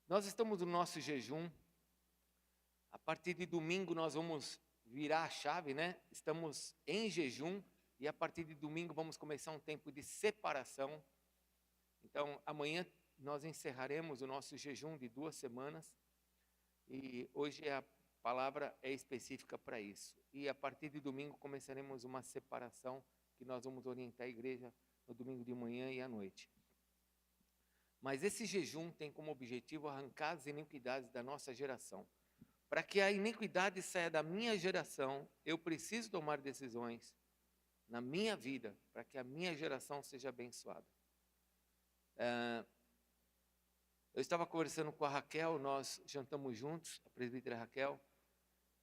Nós estamos no nosso jejum. A partir de domingo nós vamos virar a chave, né? Estamos em jejum e a partir de domingo vamos começar um tempo de separação. Então, amanhã nós encerraremos o nosso jejum de 2 semanas e hoje a palavra é específica para isso. E a partir de domingo começaremos uma separação que nós vamos orientar a igreja no domingo de manhã e à noite. Mas esse jejum tem como objetivo arrancar as iniquidades da nossa geração. Para que a iniquidade saia da minha geração, eu preciso tomar decisões na minha vida, para que a minha geração seja abençoada. Eu estava conversando com a Raquel, nós jantamos juntos, a presbítera Raquel,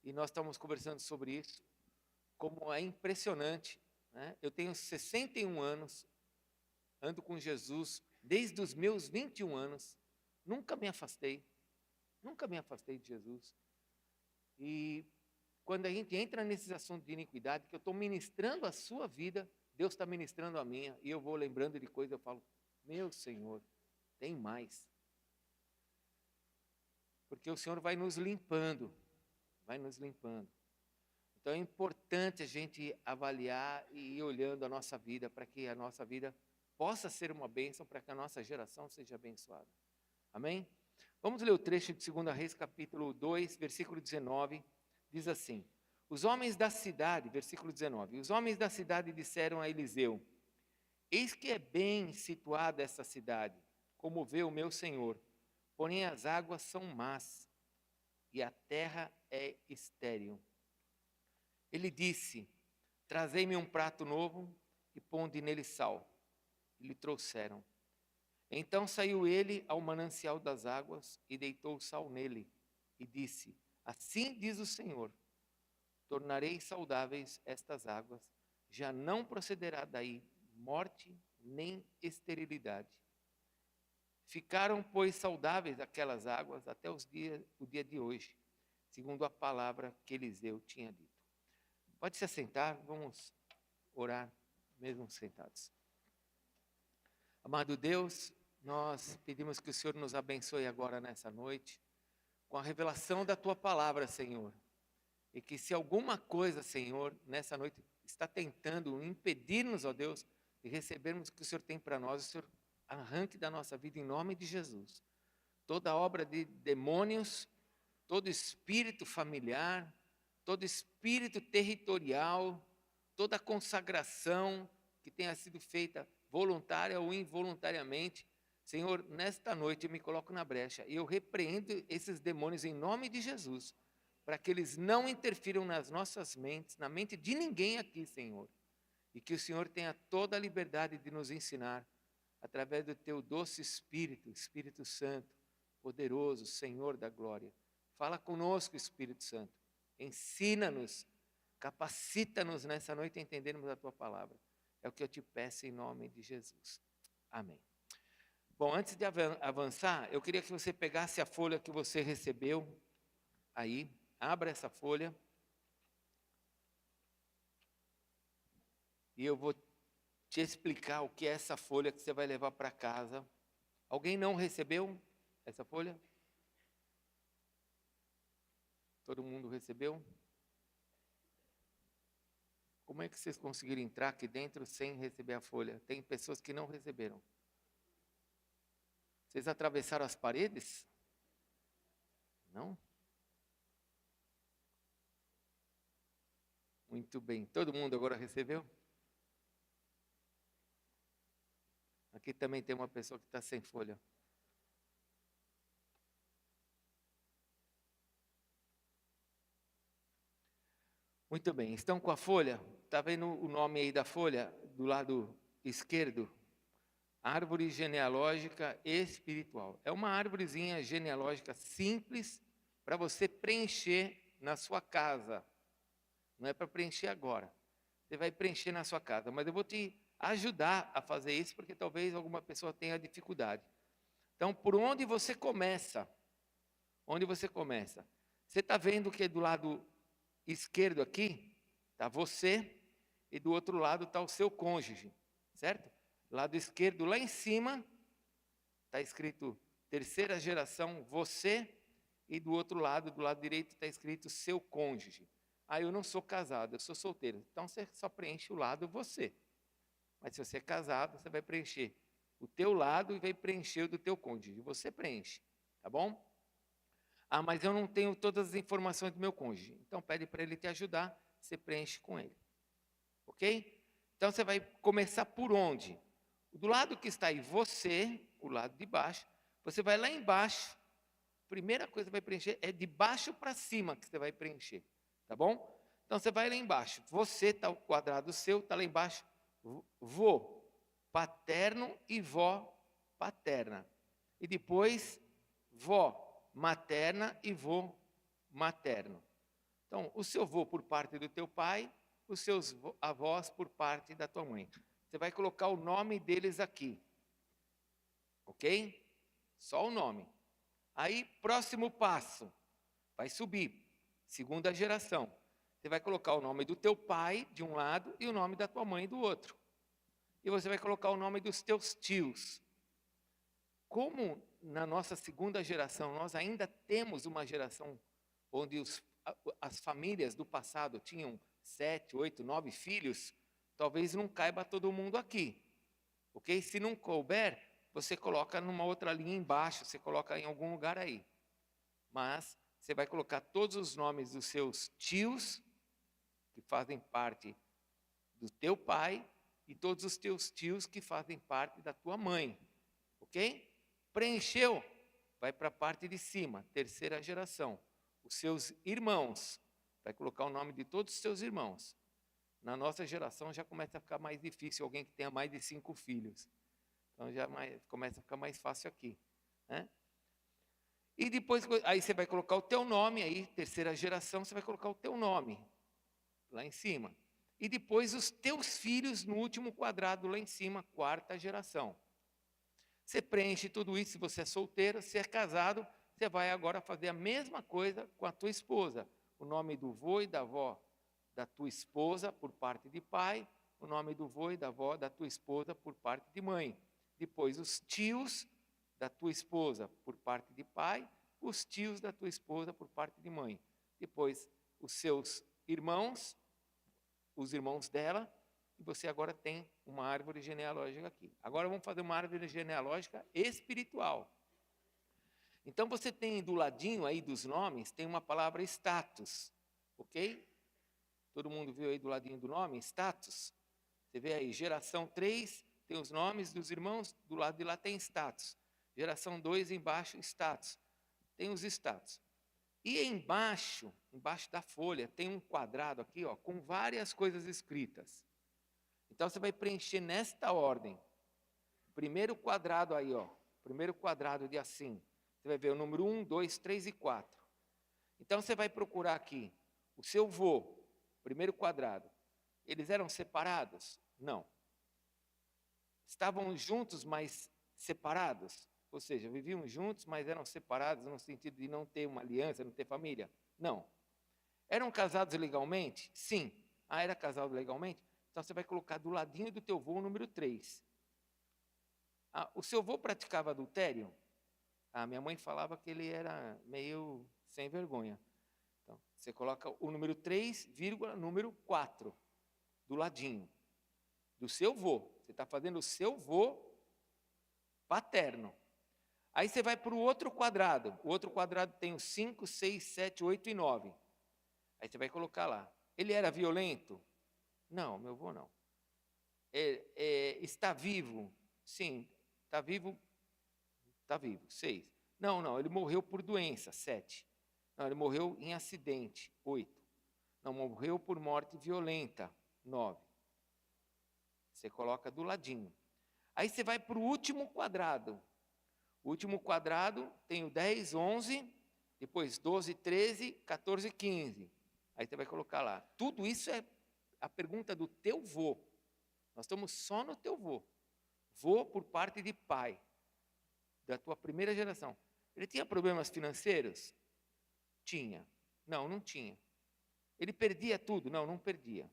e nós estávamos conversando sobre isso, como é impressionante, né? Eu tenho 61 anos, ando com Jesus desde os meus 21 anos, nunca me afastei de Jesus. E quando a gente entra nesses assuntos de iniquidade, que eu estou ministrando a sua vida, Deus está ministrando a minha, e eu vou lembrando de coisas, eu falo, meu Senhor, tem mais. Porque o Senhor vai nos limpando. Então é importante a gente avaliar e ir olhando a nossa vida, para que a nossa vida possa ser uma bênção, para que a nossa geração seja abençoada. Amém? Vamos ler o trecho de 2 Reis, capítulo 2, versículo 19, diz assim: os homens da cidade, versículo 19, os homens da cidade disseram a Eliseu: eis que é bem situada essa cidade, como vê o meu senhor, porém as águas são más, e a terra é estéril. Ele disse: trazei-me um prato novo, e ponde nele sal. E lhe trouxeram. Então saiu ele ao manancial das águas, e deitou o sal nele, e disse: assim diz o Senhor, tornarei saudáveis estas águas, já não procederá daí morte nem esterilidade. Ficaram, pois, saudáveis aquelas águas até o dia de hoje, segundo a palavra que Eliseu tinha dito. Pode se assentar, vamos orar, mesmo sentados. Amado Deus, nós pedimos que o Senhor nos abençoe agora nessa noite, com a revelação da Tua palavra, Senhor. E que se alguma coisa, Senhor, nessa noite está tentando impedir-nos, ó Deus, de recebermos o que o Senhor tem para nós, o Senhor arranque da nossa vida em nome de Jesus. Toda obra de demônios, todo espírito familiar, todo espírito territorial, toda consagração que tenha sido feita voluntária ou involuntariamente, Senhor, nesta noite eu me coloco na brecha e eu repreendo esses demônios em nome de Jesus, para que eles não interfiram nas nossas mentes, na mente de ninguém aqui, Senhor, e que o Senhor tenha toda a liberdade de nos ensinar, através do Teu doce Espírito, Espírito Santo, poderoso, Senhor da glória. Fala conosco, Espírito Santo, ensina-nos, capacita-nos nessa noite a entendermos a Tua palavra. É o que eu te peço em nome de Jesus. Amém. Bom, antes de avançar, eu queria que você pegasse a folha que você recebeu aí, abra essa folha, e eu vou te explicar o que é essa folha que você vai levar para casa. Alguém não recebeu essa folha? Todo mundo recebeu? Como é que vocês conseguiram entrar aqui dentro sem receber a folha? Tem pessoas que não receberam. Vocês atravessaram as paredes? Não? Muito bem. Todo mundo agora recebeu? Aqui também tem uma pessoa que está sem folha. Muito bem. Estão com a folha? Está vendo o nome aí da folha? Do lado esquerdo? Árvore genealógica espiritual. É uma árvorezinha genealógica simples para você preencher na sua casa. Não é para preencher agora. Você vai preencher na sua casa. Mas eu vou te ajudar a fazer isso, porque talvez alguma pessoa tenha dificuldade. Então, por onde você começa? Onde você começa? Você está vendo que do lado esquerdo aqui está você e do outro lado está o seu cônjuge, certo? Lado esquerdo, lá em cima, está escrito terceira geração, você, e do outro lado, do lado direito, está escrito seu cônjuge. Eu não sou casado, eu sou solteiro. Então, você só preenche o lado você. Mas se você é casado, você vai preencher o teu lado e vai preencher o do teu cônjuge. Você preenche, tá bom? Mas eu não tenho todas as informações do meu cônjuge. Então, pede para ele te ajudar, você preenche com ele. Ok? Então, você vai começar por onde? Do lado que está aí você, o lado de baixo, você vai lá embaixo. Primeira coisa que vai preencher é de baixo para cima que você vai preencher, tá bom? Então, você vai lá embaixo. Você, está o quadrado seu, está lá embaixo. Vô paterno e vó paterna. E depois, vó materna e vô materno. Então, o seu vô por parte do teu pai, os seus avós por parte da tua mãe. Você vai colocar o nome deles aqui. Ok? Só o nome. Aí, próximo passo, vai subir, segunda geração. Você vai colocar o nome do teu pai de um lado e o nome da tua mãe do outro. E você vai colocar o nome dos teus tios. Como na nossa segunda geração nós ainda temos uma geração onde as famílias do passado tinham 7, 8, 9 filhos, talvez não caiba todo mundo aqui. Ok? Se não couber, você coloca numa outra linha embaixo, você coloca em algum lugar aí. Mas você vai colocar todos os nomes dos seus tios, que fazem parte do teu pai, e todos os teus tios que fazem parte da tua mãe. Ok? Preencheu? Vai para a parte de cima, terceira geração. Os seus irmãos. Vai colocar o nome de todos os seus irmãos. Na nossa geração já começa a ficar mais difícil, alguém que tenha mais de 5 filhos. Então já começa a ficar mais fácil aqui, né? E depois, aí você vai colocar o teu nome, aí, terceira geração, você vai colocar o teu nome, lá em cima. E depois os teus filhos no último quadrado, lá em cima, quarta geração. Você preenche tudo isso, se você é solteiro, se é casado, você vai agora fazer a mesma coisa com a tua esposa. O nome do vô e da avó da tua esposa, por parte de pai, o nome do vô e da avó da tua esposa, por parte de mãe. Depois, os tios da tua esposa, por parte de pai, os tios da tua esposa, por parte de mãe. Depois, os seus irmãos, os irmãos dela, e você agora tem uma árvore genealógica aqui. Agora vamos fazer uma árvore genealógica espiritual. Então, você tem do ladinho aí dos nomes, tem uma palavra status, ok? Todo mundo viu aí do ladinho do nome? Status. Você vê aí, geração 3, tem os nomes dos irmãos, do lado de lá tem status. Geração 2, embaixo, status. Tem os status. E embaixo da folha, tem um quadrado aqui, ó, com várias coisas escritas. Então, você vai preencher nesta ordem. Primeiro quadrado aí, ó. Primeiro quadrado de assim. Você vai ver o número 1, 2, 3 e 4. Então, você vai procurar aqui o seu vô, primeiro quadrado. Eles eram separados? Não. Estavam juntos, mas separados? Ou seja, viviam juntos, mas eram separados no sentido de não ter uma aliança, não ter família? Não. Eram casados legalmente? Sim. Era casado legalmente? Então, você vai colocar do ladinho do teu vô o número 3. O seu vô praticava adultério? Minha mãe falava que ele era meio sem vergonha. Então, você coloca o número 3, número 4, do ladinho, do seu vô. Você está fazendo o seu vô paterno. Aí você vai para o outro quadrado. O outro quadrado tem os 5, 6, 7, 8 e 9. Aí você vai colocar lá. Ele era violento? Não, meu vô não. Está vivo? Sim, está vivo. Está vivo, 6. Não, ele morreu por doença, 7. Não, ele morreu em acidente, 8. Não, morreu por morte violenta, 9. Você coloca do ladinho. Aí você vai para o último quadrado. O último quadrado tem o 10, 11, depois 12, 13, 14, 15. Aí você vai colocar lá. Tudo isso é a pergunta do teu vô. Nós estamos só no teu vô. Vô por parte de pai, da tua primeira geração. Ele tinha problemas financeiros? Tinha. Não tinha. Ele perdia tudo? Não perdia.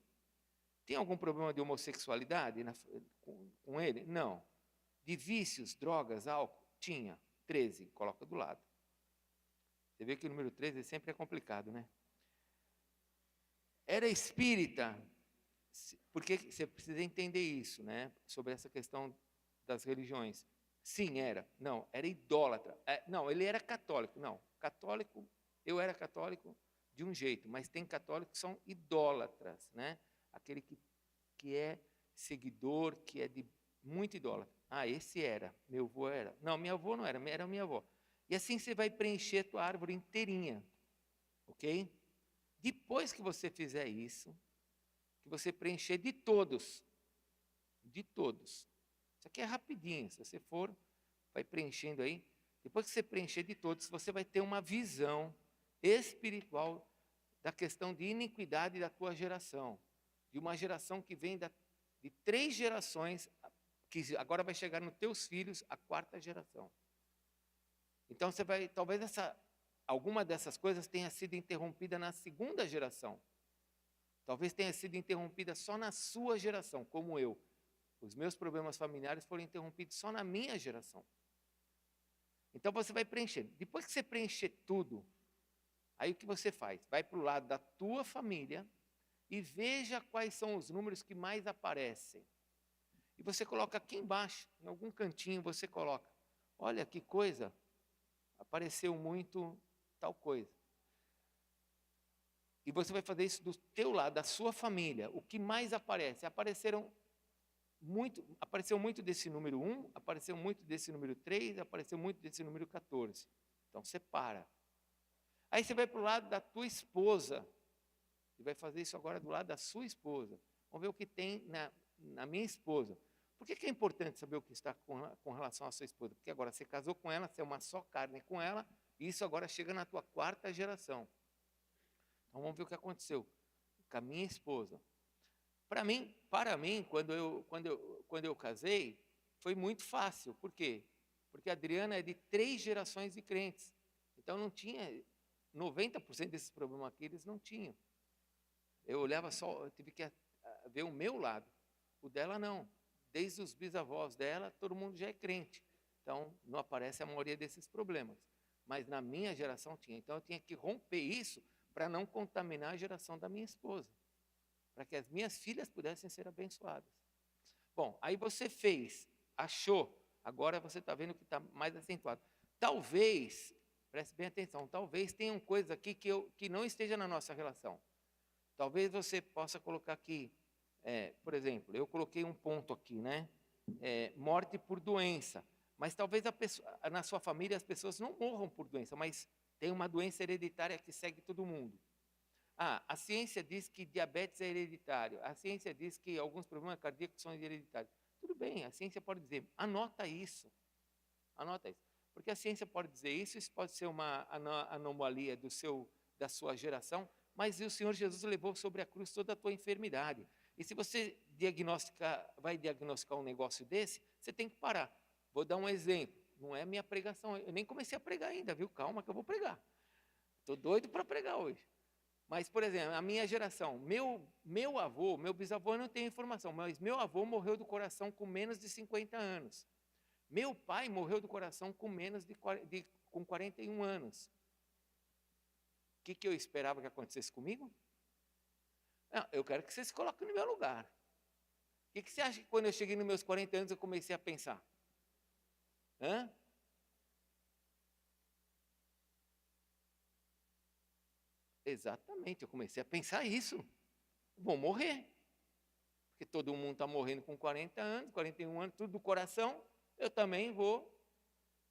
Tem algum problema de homossexualidade com ele? Não. De vícios, drogas, álcool? Tinha. 13, coloca do lado. Você vê que o número 13 sempre é complicado, né? Era espírita, porque você precisa entender isso, né? Sobre essa questão das religiões. Sim, era. Não, era idólatra. Não, ele era católico. Não, católico, eu era católico de um jeito, mas tem católicos que são idólatras, né? Aquele que é seguidor, que é de muito idólatra. Ah, esse era, meu avô era. Não, minha avó não era, era minha avó. E assim você vai preencher a tua árvore inteirinha, ok? Depois que você fizer isso, que você preencher de todos, isso aqui é rapidinho, se você for, vai preenchendo aí. Depois que você preencher de todos, você vai ter uma visão espiritual da questão de iniquidade da tua geração, de uma geração que vem de 3 gerações, que agora vai chegar nos teus filhos, a 4ª geração. Então você vai, talvez alguma dessas coisas tenha sido interrompida na 2ª geração. Talvez tenha sido interrompida só na sua geração, como eu. Os meus problemas familiares foram interrompidos só na minha geração. Então você vai preencher. Depois que você preencher tudo, aí o que você faz? Vai para o lado da tua família e veja quais são os números que mais aparecem. E você coloca aqui embaixo, em algum cantinho você coloca. Olha que coisa, apareceu muito tal coisa. E você vai fazer isso do teu lado, da sua família. O que mais aparece? Apareceu muito desse número 1, apareceu muito desse número 3, apareceu muito desse número 14. Então, separa. Aí você vai para o lado da tua esposa. E vai fazer isso agora do lado da sua esposa. Vamos ver o que tem na minha esposa. Por que é importante saber o que está com relação à sua esposa? Porque agora você casou com ela, você é uma só carne com ela, e isso agora chega na tua 4ª geração. Então, vamos ver o que aconteceu com a minha esposa. Para mim, quando eu casei, foi muito fácil. Por quê? Porque a Adriana é de 3 gerações de crentes. Então, não tinha 90% desses problemas aqui, eles não tinham. Eu olhava só, eu tive que ver o meu lado. O dela, não. Desde os bisavós dela, todo mundo já é crente. Então, não aparece a maioria desses problemas. Mas na minha geração tinha. Então, eu tinha que romper isso para não contaminar a geração da minha esposa, para que as minhas filhas pudessem ser abençoadas. Bom, aí você fez, achou, agora você está vendo que está mais acentuado. Talvez, preste bem atenção, talvez tenham coisas aqui que não esteja na nossa relação. Talvez você possa colocar aqui, por exemplo, eu coloquei um ponto aqui, né? Morte por doença. Mas talvez na sua família as pessoas não morram por doença, mas tem uma doença hereditária que segue todo mundo. A ciência diz que diabetes é hereditário. A ciência diz que alguns problemas cardíacos são hereditários. Tudo bem, a ciência pode dizer, anota isso. Anota isso. Porque a ciência pode dizer isso pode ser uma anomalia da sua geração, mas o Senhor Jesus levou sobre a cruz toda a tua enfermidade. E se você vai diagnosticar um negócio desse, você tem que parar. Vou dar um exemplo. Não é minha pregação. Eu nem comecei a pregar ainda, viu? Calma que eu vou pregar. Estou doido para pregar hoje. Mas, por exemplo, a minha geração, meu avô, meu bisavô, eu não tenho informação, mas meu avô morreu do coração com menos de 50 anos. Meu pai morreu do coração com com 41 anos. O que eu esperava que acontecesse comigo? Não, eu quero que você se coloque no meu lugar. O que você acha que quando eu cheguei nos meus 40 anos eu comecei a pensar? Hã? Exatamente, eu comecei a pensar isso. Vou morrer. Porque todo mundo está morrendo com 40 anos, 41 anos, tudo do coração. Eu também vou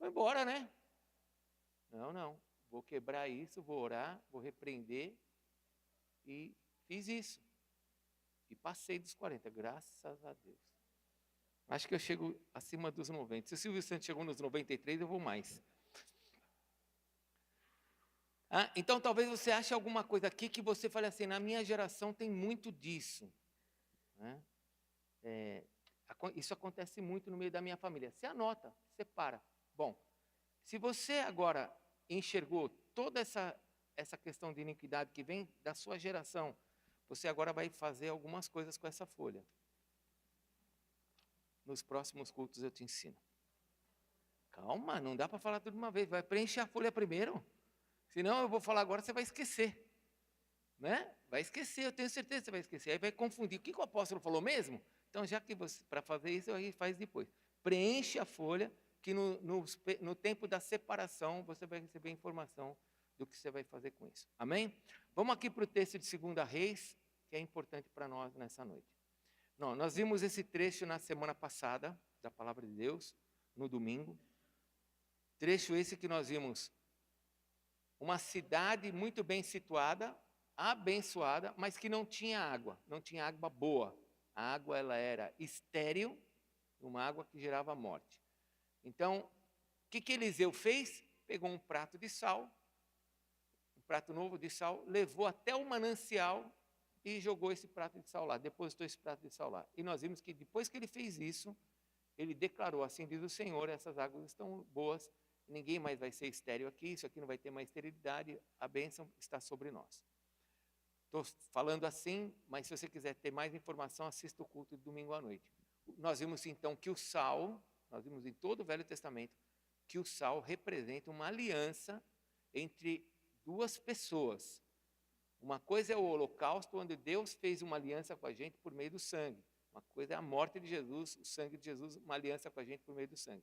embora, né? Não. Vou quebrar isso, vou orar, vou repreender. E fiz isso. E passei dos 40, graças a Deus. Acho que eu chego acima dos 90. Se o Silvio Santos chegou nos 93, eu vou mais. Então, talvez você ache alguma coisa aqui que você fale assim, na minha geração tem muito disso. Né? Isso acontece muito no meio da minha família. Você anota, separa. Bom, se você agora enxergou toda essa questão de iniquidade que vem da sua geração, você agora vai fazer algumas coisas com essa folha. Nos próximos cultos eu te ensino. Calma, não dá para falar tudo de uma vez. Vai preencher a folha primeiro. Senão eu vou falar agora, você vai esquecer. Né? Vai esquecer, eu tenho certeza que você vai esquecer. Aí vai confundir. O que o apóstolo falou mesmo? Então, já que você, para fazer isso, aí faz depois. Preenche a folha, que no tempo da separação você vai receber informação do que você vai fazer com isso. Amém? Vamos aqui para o texto de 2 Reis, que é importante para nós nessa noite. Não, nós vimos esse trecho na semana passada, da Palavra de Deus, no domingo. Trecho esse que nós vimos uma cidade muito bem situada, abençoada, mas que não tinha água boa. A água ela era estéril, uma água que gerava morte. Então, o que Eliseu fez? Pegou um prato de sal, um prato novo de sal, levou até o manancial e jogou esse prato de sal lá, depositou esse prato de sal lá. E nós vimos que depois que ele fez isso, ele declarou, assim diz o Senhor, essas águas estão boas, ninguém mais vai ser estéril aqui, isso aqui não vai ter mais esterilidade, a bênção está sobre nós. Estou falando assim, mas se você quiser ter mais informação, assista o culto de domingo à noite. Nós vimos então que o sal, nós vimos em todo o Velho Testamento, que o sal representa uma aliança entre duas pessoas. Uma coisa é o holocausto, onde Deus fez uma aliança com a gente por meio do sangue. Uma coisa é a morte de Jesus, o sangue de Jesus, uma aliança com a gente por meio do sangue.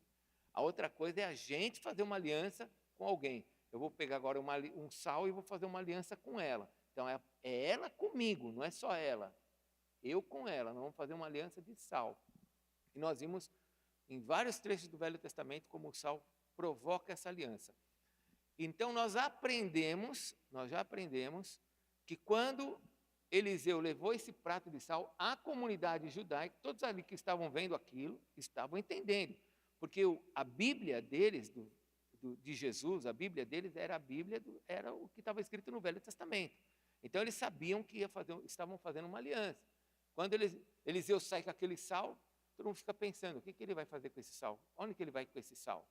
A outra coisa é a gente fazer uma aliança com alguém. Eu vou pegar agora um sal e vou fazer uma aliança com ela. Então, é ela comigo, não é só ela. Eu com ela, nós vamos fazer uma aliança de sal. E nós vimos em vários trechos do Velho Testamento como o sal provoca essa aliança. Então, nós já aprendemos que quando Eliseu levou esse prato de sal, a comunidade judaica, todos ali que estavam vendo aquilo, estavam entendendo. Porque a Bíblia deles, de Jesus, a Bíblia deles era era o que estava escrito no Velho Testamento. Então eles sabiam que estavam fazendo uma aliança. Quando Eliseu sai com aquele sal, todo mundo fica pensando, o que ele vai fazer com esse sal? Onde que ele vai com esse sal?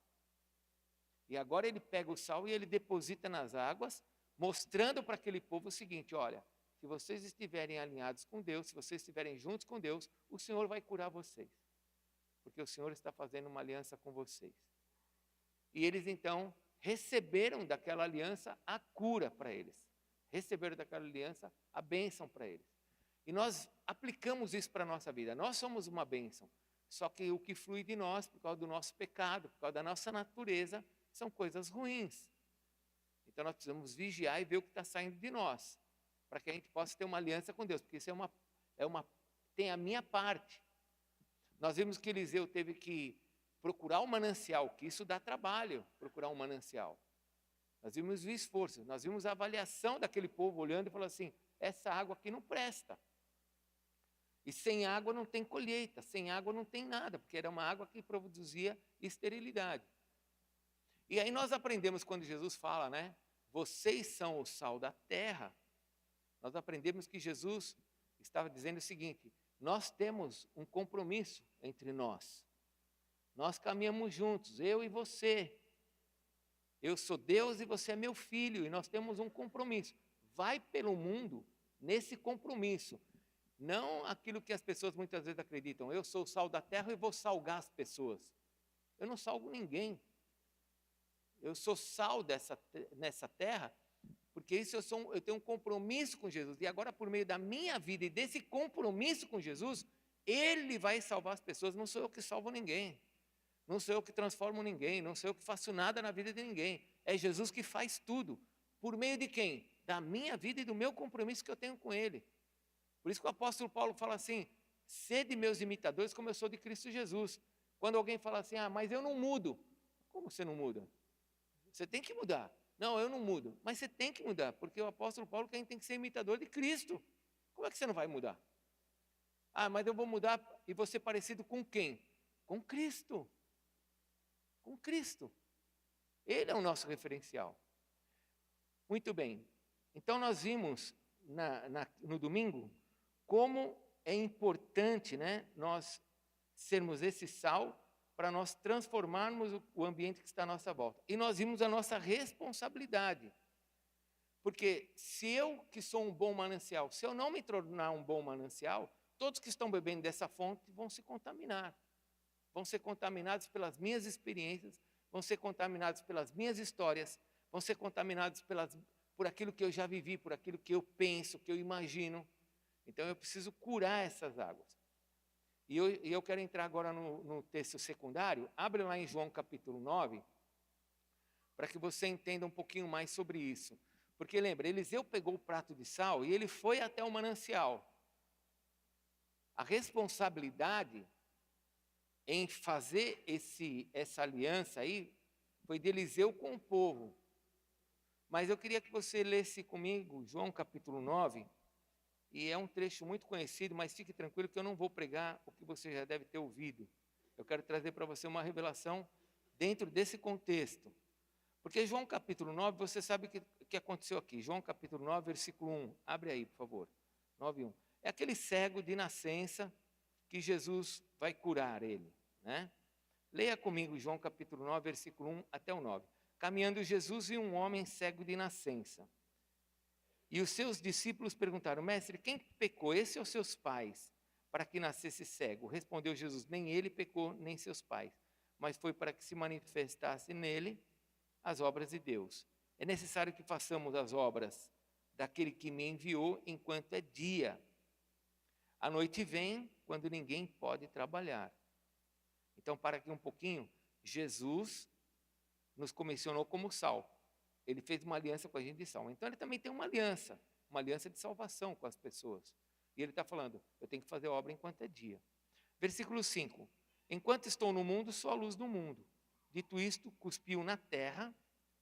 E agora ele pega o sal e ele deposita nas águas, mostrando para aquele povo o seguinte, olha, se vocês estiverem alinhados com Deus, se vocês estiverem juntos com Deus, o Senhor vai curar vocês. Porque o Senhor está fazendo uma aliança com vocês. E eles então receberam daquela aliança a cura para eles. Receberam daquela aliança a bênção para eles. E nós aplicamos isso para a nossa vida. Nós somos uma bênção. Só que o que flui de nós, por causa do nosso pecado, por causa da nossa natureza, são coisas ruins. Então nós precisamos vigiar e ver o que está saindo de nós, para que a gente possa ter uma aliança com Deus, porque isso tem a minha parte. Nós vimos que Eliseu teve que procurar um manancial, que isso dá trabalho, procurar um manancial. Nós vimos o esforço, nós vimos a avaliação daquele povo olhando e falando assim, essa água aqui não presta. E sem água não tem colheita, sem água não tem nada, porque era uma água que produzia esterilidade. E aí nós aprendemos quando Jesus fala, né? Vocês são o sal da terra. Nós aprendemos que Jesus estava dizendo o seguinte, nós temos um compromisso entre nós. Nós caminhamos juntos, eu e você. Eu sou Deus e você é meu filho, e nós temos um compromisso. Vai pelo mundo nesse compromisso. Não aquilo que as pessoas muitas vezes acreditam. Eu sou o sal da terra e vou salgar as pessoas. Eu não salgo ninguém. Eu sou sal nessa terra, porque isso eu tenho um compromisso com Jesus. E agora, por meio da minha vida e desse compromisso com Jesus, Ele vai salvar as pessoas. Não sou eu que salvo ninguém. Não sou eu que transformo ninguém. Não sou eu que faço nada na vida de ninguém. É Jesus que faz tudo. Por meio de quem? Da minha vida e do meu compromisso que eu tenho com Ele. Por isso que o apóstolo Paulo fala assim, sede meus imitadores como eu sou de Cristo Jesus. Quando alguém fala assim, mas eu não mudo. Como você não muda? Você tem que mudar. Não, eu não mudo. Mas você tem que mudar, porque o apóstolo Paulo que a gente tem que ser imitador de Cristo. Como é que você não vai mudar? Mas eu vou mudar e vou ser parecido com quem? Com Cristo. Com Cristo. Ele é o nosso referencial. Muito bem. Então nós vimos no domingo como é importante, né, nós sermos esse sal para nós transformarmos o ambiente que está à nossa volta. E nós vimos a nossa responsabilidade. Porque se eu, que sou um bom manancial, se eu não me tornar um bom manancial, todos que estão bebendo dessa fonte vão se contaminar. Vão ser contaminados pelas minhas experiências, vão ser contaminados pelas minhas histórias, vão ser contaminados por aquilo que eu já vivi, por aquilo que eu penso, que eu imagino. Então eu preciso curar essas águas. E eu quero entrar agora no texto secundário. Abre lá em João capítulo 9, para que você entenda um pouquinho mais sobre isso. Porque lembra, Eliseu pegou o prato de sal e ele foi até o manancial. A responsabilidade em fazer essa aliança aí foi de Eliseu com o povo. Mas eu queria que você lesse comigo João capítulo 9, e é um trecho muito conhecido, mas fique tranquilo que eu não vou pregar o que você já deve ter ouvido. Eu quero trazer para você uma revelação dentro desse contexto. Porque João capítulo 9, você sabe o que aconteceu aqui. João capítulo 9, versículo 1. Abre aí, por favor. 9:1. É aquele cego de nascença que Jesus vai curar ele, né? Leia comigo João capítulo 9, versículo 1 até o 9. Caminhando Jesus viu um homem cego de nascença. E os seus discípulos perguntaram: Mestre, quem pecou, esse ou seus pais, para que nascesse cego? Respondeu Jesus: nem ele pecou, nem seus pais, mas foi para que se manifestasse nele as obras de Deus. É necessário que façamos as obras daquele que me enviou enquanto é dia. A noite vem quando ninguém pode trabalhar. Então, para aqui um pouquinho, Jesus nos comissionou como sal. Ele fez uma aliança com a gente de sal. Então, ele também tem uma aliança de salvação com as pessoas. E ele está falando, eu tenho que fazer a obra enquanto é dia. Versículo 5. Enquanto estou no mundo, sou a luz do mundo. Dito isto, cuspiu na terra,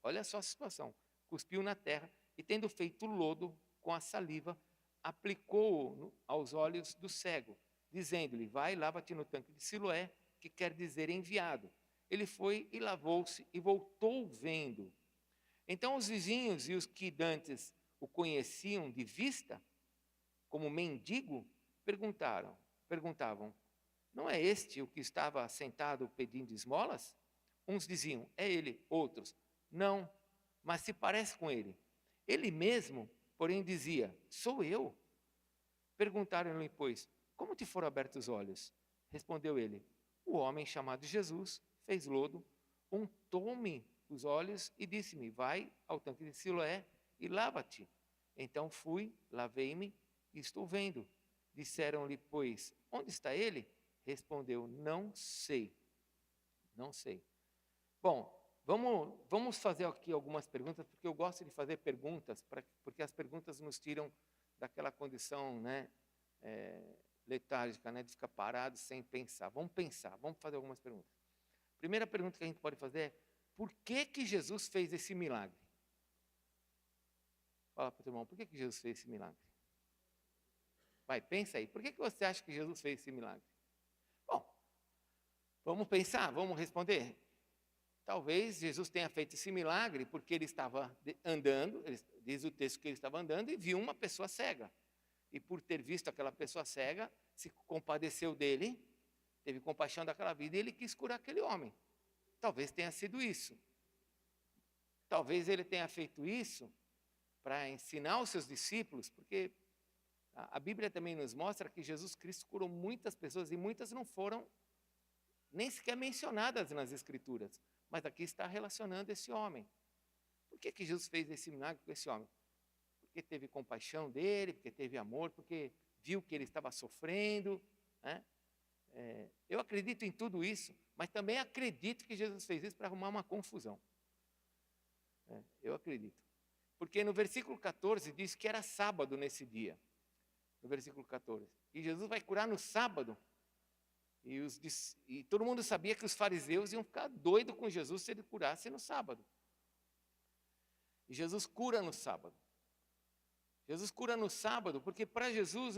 olha só a situação, cuspiu na terra e, tendo feito lodo com a saliva, aplicou-o aos olhos do cego, dizendo-lhe: vai, lava-te no tanque de Siloé, que quer dizer enviado. Ele foi e lavou-se e voltou vendo. Então os vizinhos e os que dantes o conheciam de vista, como mendigo, perguntavam: não é este o que estava sentado pedindo esmolas? Uns diziam: é ele. Outros: não, mas se parece com ele. Ele mesmo, porém, dizia: sou eu. Perguntaram-lhe, pois: como te foram abertos os olhos? Respondeu ele: o homem chamado Jesus fez lodo, untou-me os olhos e disse-me: vai ao tanque de Siloé e lava-te. Então fui, lavei-me e estou vendo. Disseram-lhe, pois: onde está ele? Respondeu: não sei. Não sei. Bom, vamos fazer aqui algumas perguntas, porque eu gosto de fazer perguntas, porque as perguntas nos tiram daquela condição, né, letárgica, né, de ficar parado sem pensar. Vamos pensar, vamos fazer algumas perguntas. Primeira pergunta que a gente pode fazer é: por que Jesus fez esse milagre? Fala para o teu irmão, por que Jesus fez esse milagre? Vai, pensa aí, por que você acha que Jesus fez esse milagre? Bom, vamos pensar, vamos responder. Talvez Jesus tenha feito esse milagre porque ele estava andando, diz o texto que ele estava andando e viu uma pessoa cega. E por ter visto aquela pessoa cega, se compadeceu dele, teve compaixão daquela vida e ele quis curar aquele homem. Talvez tenha sido isso. Talvez ele tenha feito isso para ensinar os seus discípulos, porque a Bíblia também nos mostra que Jesus Cristo curou muitas pessoas e muitas não foram nem sequer mencionadas nas Escrituras. Mas aqui está relacionando esse homem. Por que Jesus fez esse milagre com esse homem? Porque teve compaixão dele, porque teve amor, porque viu que ele estava sofrendo, né? Eu acredito em tudo isso, mas também acredito que Jesus fez isso para arrumar uma confusão. Eu acredito. Porque no versículo 14 diz que era sábado nesse dia. No versículo 14. E Jesus vai curar no sábado. E todo mundo sabia que os fariseus iam ficar doidos com Jesus se ele curasse no sábado. E Jesus cura no sábado. Jesus cura no sábado porque para Jesus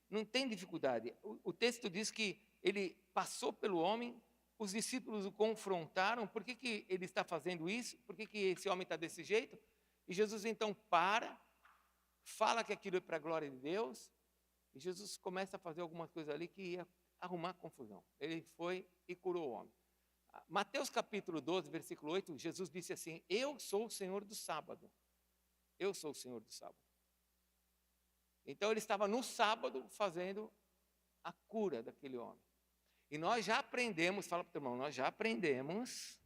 não tem dificuldade. O texto diz que ele passou pelo homem, os discípulos o confrontaram, por que ele está fazendo isso? Por que esse homem está desse jeito? E Jesus então fala que aquilo é para a glória de Deus, e Jesus começa a fazer algumas coisas ali que ia arrumar confusão. Ele foi e curou o homem. Mateus capítulo 12, versículo 8, Jesus disse assim: eu sou o Senhor do sábado. Eu sou o Senhor do sábado. Então ele estava no sábado fazendo a cura daquele homem. E nós já aprendemos, fala para o teu irmão, nós já aprendemos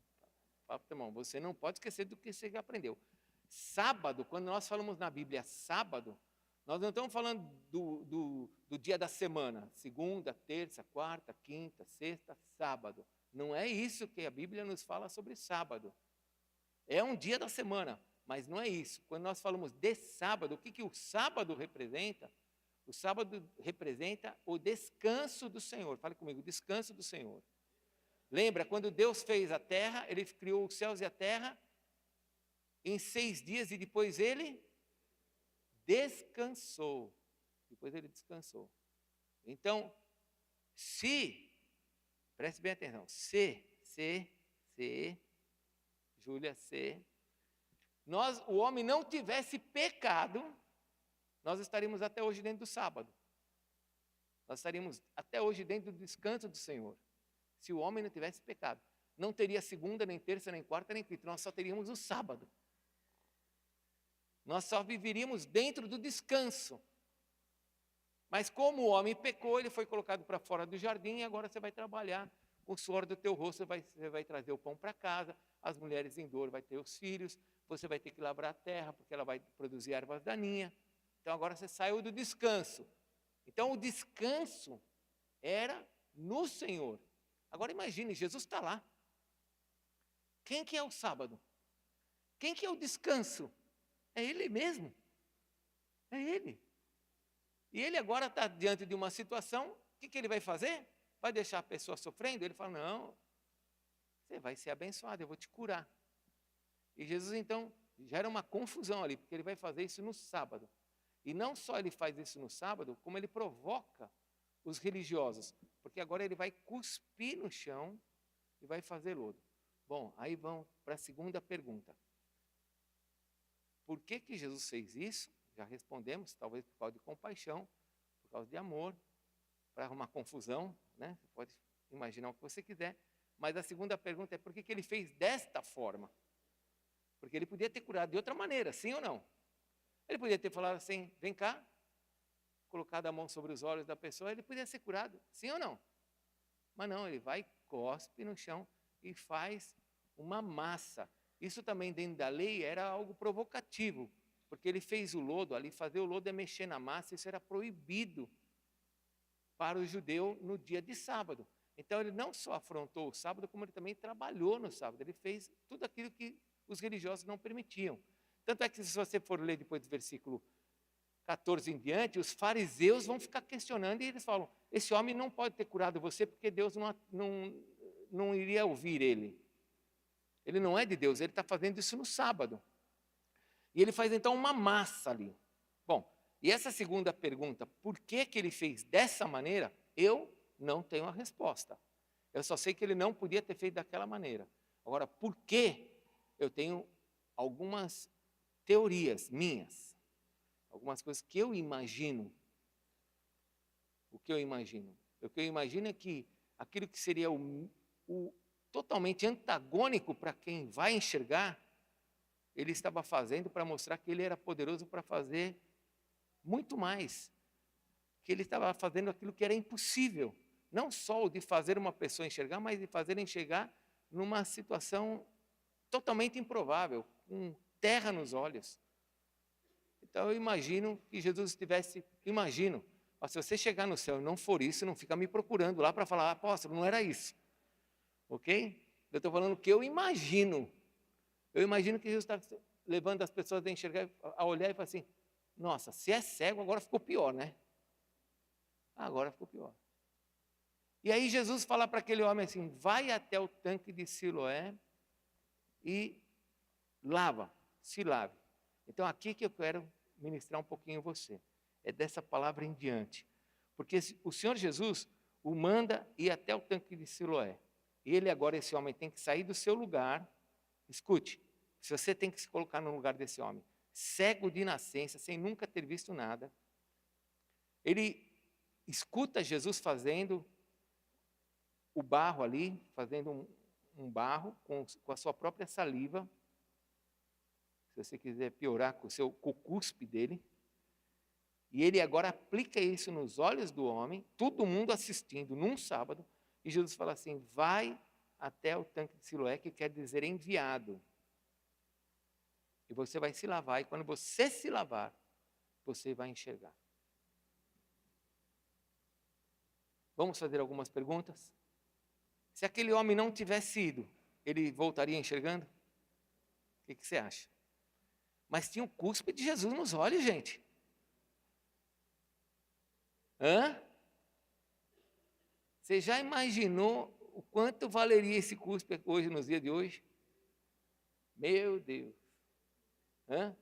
Fala para o teu irmão, você não pode esquecer do que você aprendeu. Sábado, quando nós falamos na Bíblia sábado, nós não estamos falando do dia da semana, segunda, terça, quarta, quinta, sexta, sábado. Não é isso que a Bíblia nos fala sobre sábado. É um dia da semana, mas não é isso. Quando nós falamos de sábado, o que o sábado representa? O sábado representa o descanso do Senhor. Fale comigo, descanso do Senhor. Lembra, quando Deus fez a terra, Ele criou os céus e a terra em 6 dias e depois Ele descansou. Depois Ele descansou. Então, preste bem atenção, Júlia, o homem não tivesse pecado, nós estaríamos até hoje dentro do sábado. Nós estaríamos até hoje dentro do descanso do Senhor. Se o homem não tivesse pecado, não teria segunda, nem terça, nem quarta, nem quinta. Nós só teríamos o sábado. Nós só viveríamos dentro do descanso. Mas como o homem pecou, ele foi colocado para fora do jardim e agora você vai trabalhar com o suor do teu rosto, você vai trazer o pão para casa, as mulheres em dor vai ter os filhos, você vai ter que labrar a terra, porque ela vai produzir ervas daninhas. Então agora você saiu do descanso. Então o descanso era no Senhor. Agora imagine, Jesus está lá. Quem que é o sábado? Quem que é o descanso? É Ele mesmo. É Ele. E Ele agora está diante de uma situação, o que Ele vai fazer? Vai deixar a pessoa sofrendo? Ele fala, não, você vai ser abençoado, eu vou te curar. E Jesus então gera uma confusão ali, porque Ele vai fazer isso no sábado. E não só Ele faz isso no sábado, como Ele provoca os religiosos, porque agora Ele vai cuspir no chão e vai fazer lodo. Bom, aí vamos para a segunda pergunta. Por que Jesus fez isso? Já respondemos, talvez por causa de compaixão, por causa de amor, para arrumar confusão, né? Você pode imaginar o que você quiser. Mas a segunda pergunta é por que Ele fez desta forma? Porque Ele podia ter curado de outra maneira, sim ou não? Ele podia ter falado assim, vem cá, colocado a mão sobre os olhos da pessoa, ele podia ser curado, sim ou não? Mas não, Ele vai, cospe no chão e faz uma massa. Isso também dentro da lei era algo provocativo, porque Ele fez o lodo, ali fazer o lodo é mexer na massa, isso era proibido para o judeu no dia de sábado. Então Ele não só afrontou o sábado, como Ele também trabalhou no sábado. Ele fez tudo aquilo que os religiosos não permitiam. Tanto é que se você for ler depois do versículo 14 em diante, os fariseus vão ficar questionando e eles falam, esse homem não pode ter curado você porque Deus não iria ouvir ele. Ele não é de Deus, ele está fazendo isso no sábado. E ele faz então uma massa ali. Bom, e essa segunda pergunta, por que Ele fez dessa maneira? Eu não tenho a resposta. Eu só sei que Ele não podia ter feito daquela maneira. Agora, por que? Eu tenho algumas teorias minhas. Algumas coisas que eu imagino. O que eu imagino? O que eu imagino é que aquilo que seria o totalmente antagônico para quem vai enxergar, Ele estava fazendo para mostrar que Ele era poderoso para fazer muito mais. Que Ele estava fazendo aquilo que era impossível. Não só o de fazer uma pessoa enxergar, mas de fazer enxergar numa situação totalmente improvável, com terra nos olhos. Então eu imagino que Jesus estivesse, se você chegar no céu e não for isso, não fica me procurando lá para falar, apóstolo, não era isso. Ok? Eu estou falando o que eu imagino. Eu imagino que Jesus está levando as pessoas a enxergar, a olhar e falar assim, nossa, se é cego, agora ficou pior, né? Agora ficou pior. E aí Jesus fala para aquele homem assim, vai até o tanque de Siloé e se lave. Então aqui que eu quero ministrar um pouquinho você. É dessa palavra em diante. Porque o Senhor Jesus o manda ir até o tanque de Siloé. E ele agora, esse homem, tem que sair do seu lugar. Escute, se você tem que se colocar no lugar desse homem, cego de nascença, sem nunca ter visto nada, ele escuta Jesus fazendo o barro ali, fazendo um barro com a sua própria saliva, se você quiser piorar, com o cuspe dele, e ele agora aplica isso nos olhos do homem, todo mundo assistindo num sábado, e Jesus fala assim, vai até o tanque de Siloé, que quer dizer enviado. E você vai se lavar, e quando você se lavar, você vai enxergar. Vamos fazer algumas perguntas? Se aquele homem não tivesse ido, ele voltaria enxergando? O que você acha? Mas tinha o cuspe de Jesus nos olhos, gente. Hã? Você já imaginou o quanto valeria esse cuspe hoje, nos dias de hoje? Meu Deus. Hã?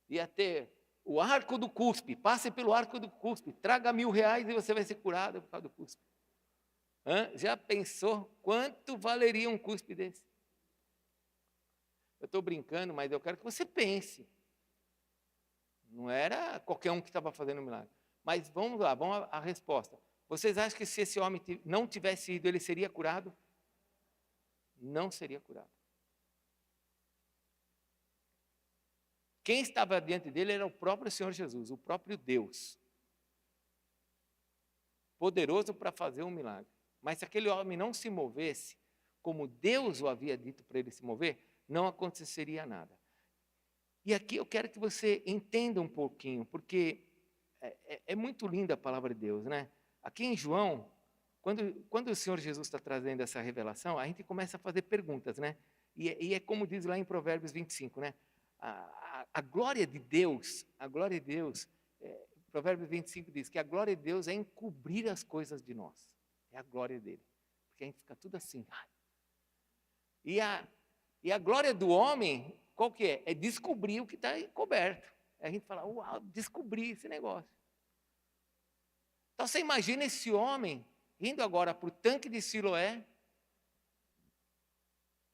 Ia ter o arco do cuspe, passe pelo arco do cuspe, traga R$1.000 e você vai ser curado por causa do cuspe. Hã? Já pensou quanto valeria um cuspe desse? Eu estou brincando, mas eu quero que você pense. Não era qualquer um que estava fazendo o milagre. Mas vamos lá, vamos à resposta. Vocês acham que se esse homem não tivesse ido, ele seria curado? Não seria curado. Quem estava diante dele era o próprio Senhor Jesus, o próprio Deus. Poderoso para fazer um milagre. Mas se aquele homem não se movesse, como Deus o havia dito para ele se mover, não aconteceria nada. E aqui eu quero que você entenda um pouquinho, porque é muito linda a palavra de Deus, né? Aqui em João, quando o Senhor Jesus está trazendo essa revelação, a gente começa a fazer perguntas, né? E é como diz lá em Provérbios 25, né? A glória de Deus, Provérbios 25 diz que a glória de Deus é encobrir as coisas de nós. É a glória dele. Porque a gente fica tudo assim. E a glória do homem, qual que é? É descobrir o que está encoberto. A gente fala, uau, descobri esse negócio. Então você imagina esse homem indo agora para o tanque de Siloé,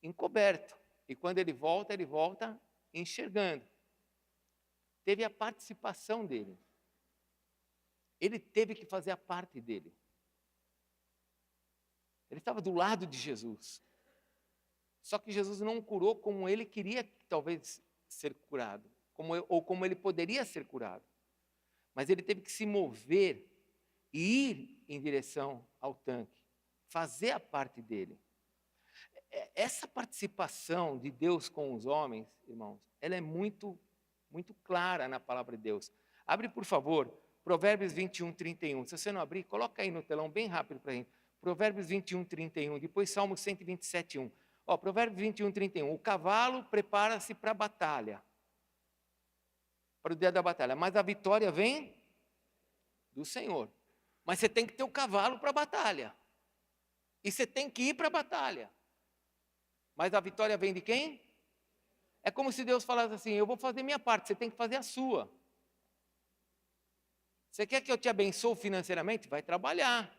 encoberto. E quando ele volta enxergando. Teve a participação dele. Ele teve que fazer a parte dele. Ele estava do lado de Jesus. Só que Jesus não curou como ele queria talvez ser curado, ou como ele poderia ser curado. Mas ele teve que se mover e ir em direção ao tanque, fazer a parte dele. Essa participação de Deus com os homens, irmãos, ela é muito, muito clara na palavra de Deus. Abre, por favor, Provérbios 21, 31. Se você não abrir, coloca aí no telão bem rápido para a gente. Provérbios 21, 31. Depois Salmo 127, 1. Provérbios 21, 31. O cavalo prepara-se para a batalha, para o dia da batalha, mas a vitória vem do Senhor. Mas você tem que ter o cavalo para a batalha. E você tem que ir para a batalha. Mas a vitória vem de quem? É como se Deus falasse assim, eu vou fazer minha parte, você tem que fazer a sua. Você quer que eu te abençoe financeiramente? Vai trabalhar.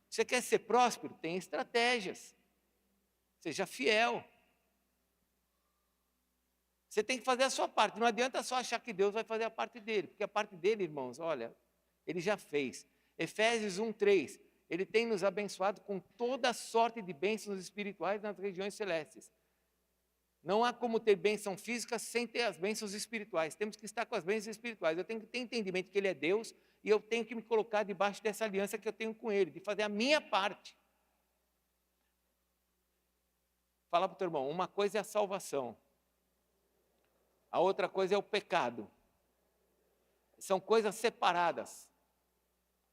Você quer ser próspero? Tem estratégias. Seja fiel. Você tem que fazer a sua parte. Não adianta só achar que Deus vai fazer a parte dele. Porque a parte dele, irmãos, olha, ele já fez. Efésios 1:3. Ele tem nos abençoado com toda sorte de bênçãos espirituais nas regiões celestes. Não há como ter bênção física sem ter as bênçãos espirituais. Temos que estar com as bênçãos espirituais. Eu tenho que ter entendimento que Ele é Deus e eu tenho que me colocar debaixo dessa aliança que eu tenho com Ele, de fazer a minha parte. Fala para o teu irmão, uma coisa é a salvação. A outra coisa é o pecado. São coisas separadas.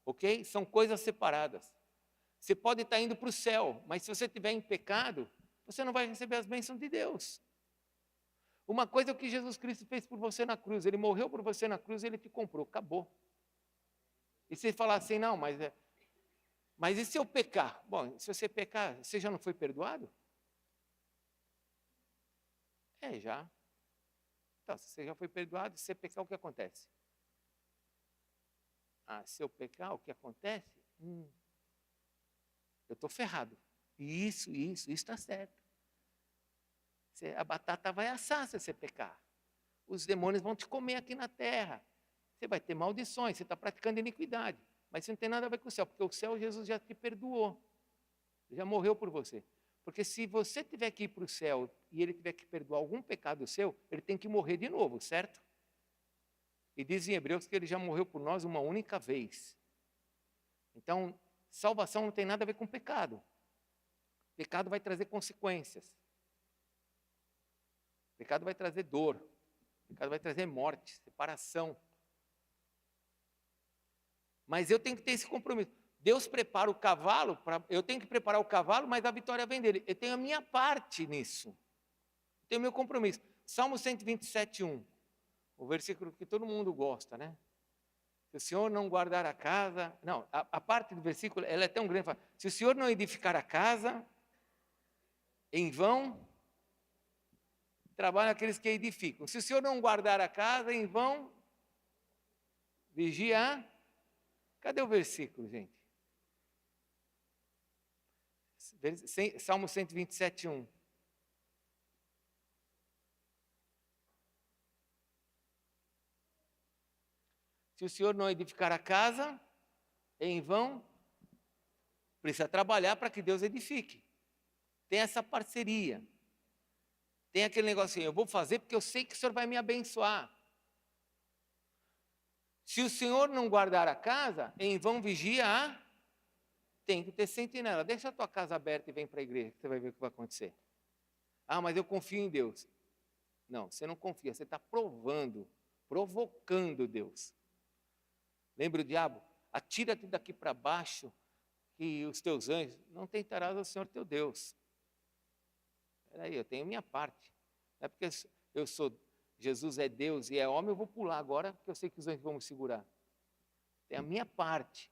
Ok? São coisas separadas. Você pode estar indo para o céu, mas se você estiver em pecado, você não vai receber as bênçãos de Deus. Uma coisa é o que Jesus Cristo fez por você na cruz. Ele morreu por você na cruz e Ele te comprou. Acabou. E você falar assim, não, mas e se eu pecar? Bom, se você pecar, você já não foi perdoado? Já. Então, se você já foi perdoado, se você pecar, o que acontece? Se eu pecar, o que acontece? Eu estou ferrado. Isso está certo. A batata vai assar se você pecar. Os demônios vão te comer aqui na terra. Você vai ter maldições, você está praticando iniquidade. Mas isso não tem nada a ver com o céu, porque o céu Jesus já te perdoou. Já morreu por você. Porque se você tiver que ir para o céu e ele tiver que perdoar algum pecado seu, ele tem que morrer de novo, certo? E diz em Hebreus que ele já morreu por nós uma única vez. Então, salvação não tem nada a ver com pecado. Pecado vai trazer consequências. Pecado vai trazer dor. Pecado vai trazer morte, separação. Mas eu tenho que ter esse compromisso. Deus prepara o cavalo, eu tenho que preparar o cavalo, mas a vitória vem dele. Eu tenho a minha parte nisso. Eu tenho o meu compromisso. Salmo 127, 1. O versículo que todo mundo gosta, né? Se o Senhor não guardar a casa... Não, a parte do versículo, ela é tão grande. Fala, se o Senhor não edificar a casa, em vão trabalham aqueles que edificam. Se o Senhor não guardar a casa, em vão vigia. Cadê o versículo, gente? Salmo 127, 1. Se o Senhor não edificar a casa, em vão, precisa trabalhar para que Deus edifique. Tem essa parceria. Tem aquele negocinho, eu vou fazer porque eu sei que o Senhor vai me abençoar. Se o Senhor não guardar a casa, em vão vigia, tem que ter sentinela. Deixa a tua casa aberta e vem para a igreja, que você vai ver o que vai acontecer. Ah, mas eu confio em Deus. Não, você não confia, você está provocando Deus. Lembra o diabo? Atira-te daqui para baixo, que os teus anjos não tentarás ao Senhor teu Deus. Espera aí, eu tenho minha parte. Não é porque eu sou, Jesus é Deus e é homem, eu vou pular agora, porque eu sei que os anjos vão me segurar. Tem a minha parte.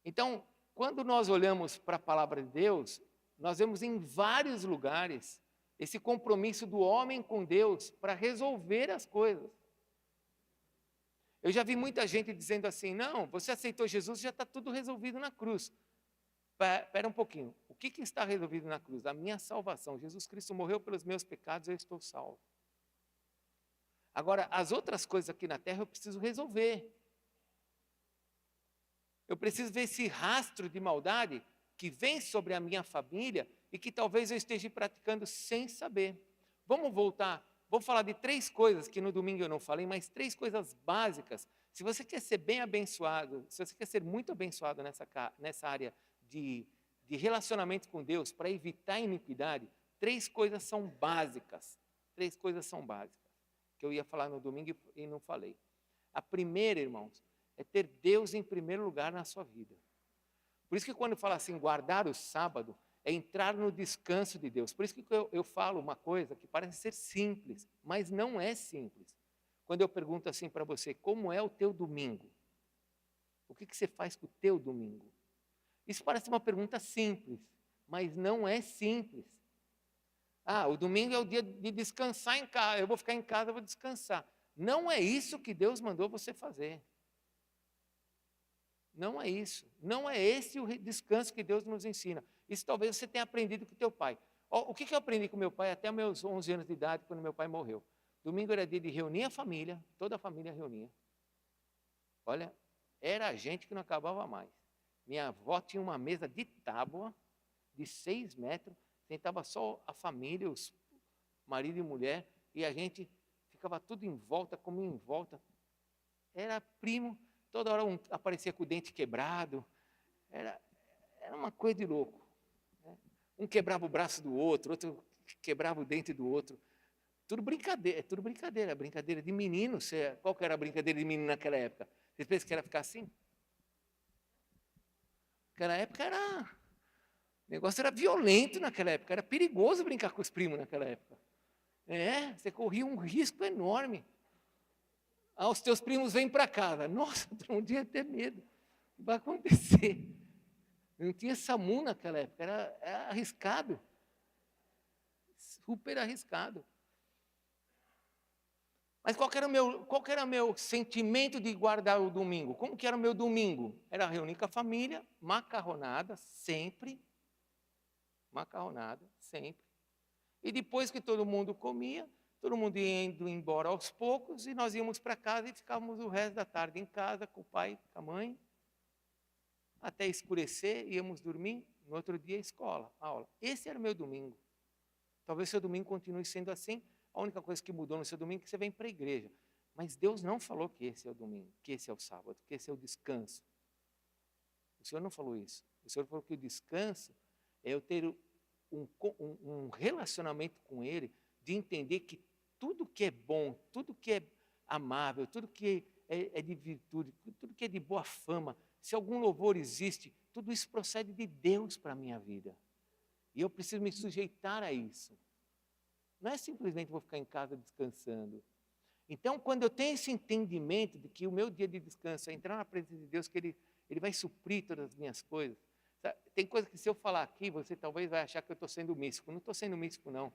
Então, quando nós olhamos para a palavra de Deus, nós vemos em vários lugares esse compromisso do homem com Deus para resolver as coisas. Eu já vi muita gente dizendo assim, não, você aceitou Jesus, já está tudo resolvido na cruz. Espera um pouquinho, o que está resolvido na cruz? A minha salvação. Jesus Cristo morreu pelos meus pecados, eu estou salvo. Agora, as outras coisas aqui na terra eu preciso resolver. Eu preciso ver esse rastro de maldade que vem sobre a minha família e que talvez eu esteja praticando sem saber. Vamos voltar, vou falar de 3 coisas que no domingo eu não falei, mas 3 coisas básicas. Se você quer ser bem abençoado, se você quer ser muito abençoado nessa área de relacionamento com Deus, para evitar iniquidade, 3 coisas são básicas. 3 coisas são básicas, que eu ia falar no domingo e não falei. A primeira, irmãos, é ter Deus em primeiro lugar na sua vida. Por isso que quando eu falo assim, guardar o sábado, é entrar no descanso de Deus. Por isso que eu falo uma coisa que parece ser simples, mas não é simples. Quando eu pergunto assim para você, como é o teu domingo? O que você faz com o teu domingo? Isso parece uma pergunta simples, mas não é simples. Ah, o domingo é o dia de descansar em casa, eu vou ficar em casa, eu vou descansar. Não é isso que Deus mandou você fazer. Não é isso. Não é esse o descanso que Deus nos ensina. Isso talvez você tenha aprendido com teu pai. O que eu aprendi com meu pai até meus 11 anos de idade, quando meu pai morreu? Domingo era dia de reunir a família, toda a família reunia. Olha, era gente que não acabava mais. Minha avó tinha uma mesa de tábua, de 6 metros, sentava só a família, os marido e mulher, e a gente ficava tudo em volta, comia em volta. Era primo. Toda hora um aparecia com o dente quebrado. Era uma coisa de louco. Né? Um quebrava o braço do outro quebrava o dente do outro. Tudo brincadeira, brincadeira de menino. Qual que era a brincadeira de menino naquela época? Vocês pensam que era ficar assim? Naquela época o negócio era violento naquela época, era perigoso brincar com os primos naquela época. Você corria um risco enorme. Ah, os teus primos vêm para casa. Nossa, um dia ter medo. O que vai acontecer? Não tinha SAMU naquela época, era arriscado. Super arriscado. Mas qual era o meu sentimento de guardar o domingo? Como que era o meu domingo? Era reunir com a família, macarronada, sempre. Macarronada, sempre. E depois que todo mundo comia, todo mundo ia indo embora aos poucos, e nós íamos para casa e ficávamos o resto da tarde em casa, com o pai, com a mãe, até escurecer, íamos dormir, no outro dia escola, aula. Esse era o meu domingo. Talvez seu domingo continue sendo assim, a única coisa que mudou no seu domingo é que você vem para a igreja. Mas Deus não falou que esse é o domingo, que esse é o sábado, que esse é o descanso. O Senhor não falou isso. O Senhor falou que o descanso É eu ter um relacionamento com Ele, de entender que tudo que é bom, tudo que é amável, tudo que é de virtude, tudo que é de boa fama, se algum louvor existe, tudo isso procede de Deus para a minha vida. E eu preciso me sujeitar a isso. Não é simplesmente vou ficar em casa descansando. Então, quando eu tenho esse entendimento de que o meu dia de descanso é entrar na presença de Deus, que Ele vai suprir todas as minhas coisas. Sabe? Tem coisa que se eu falar aqui, você talvez vai achar que eu estou sendo místico. Não estou sendo místico, não.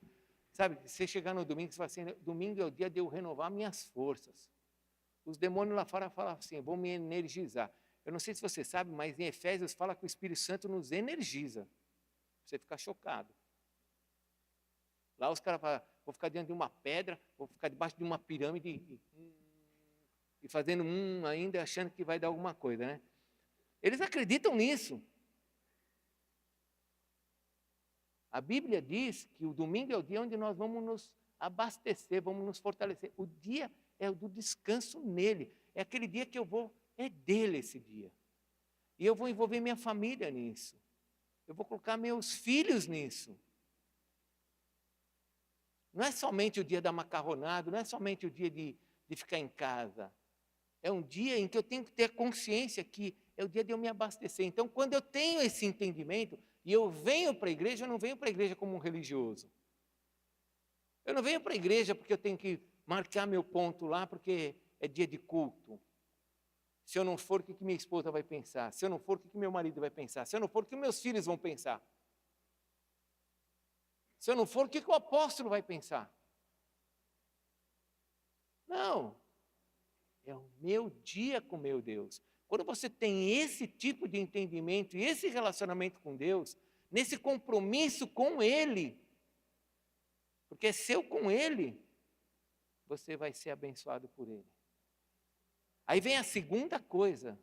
Sabe, você chegar no domingo, você fala assim, domingo é o dia de eu renovar minhas forças. Os demônios lá fora falam assim, vão me energizar. Eu não sei se você sabe, mas em Efésios fala que o Espírito Santo nos energiza. Você fica chocado. Lá os caras falam, vou ficar diante de uma pedra, vou ficar debaixo de uma pirâmide e fazendo ainda, achando que vai dar alguma coisa, né? Eles acreditam nisso. A Bíblia diz que o domingo é o dia onde nós vamos nos abastecer, vamos nos fortalecer. O dia é o do descanso nele. É aquele dia que é dele esse dia. E eu vou envolver minha família nisso. Eu vou colocar meus filhos nisso. Não é somente o dia da macarronada, não é somente o dia de ficar em casa. É um dia em que eu tenho que ter consciência que é o dia de eu me abastecer. Então, quando eu tenho esse entendimento, e eu venho para a igreja, eu não venho para a igreja como um religioso. Eu não venho para a igreja porque eu tenho que marcar meu ponto lá, porque é dia de culto. Se eu não for, o que minha esposa vai pensar? Se eu não for, o que meu marido vai pensar? Se eu não for, o que meus filhos vão pensar? Se eu não for, o que o apóstolo vai pensar? Não. É o meu dia com meu Deus. Quando você tem esse tipo de entendimento e esse relacionamento com Deus, nesse compromisso com Ele, porque é seu com Ele, você vai ser abençoado por Ele. Aí vem a segunda coisa,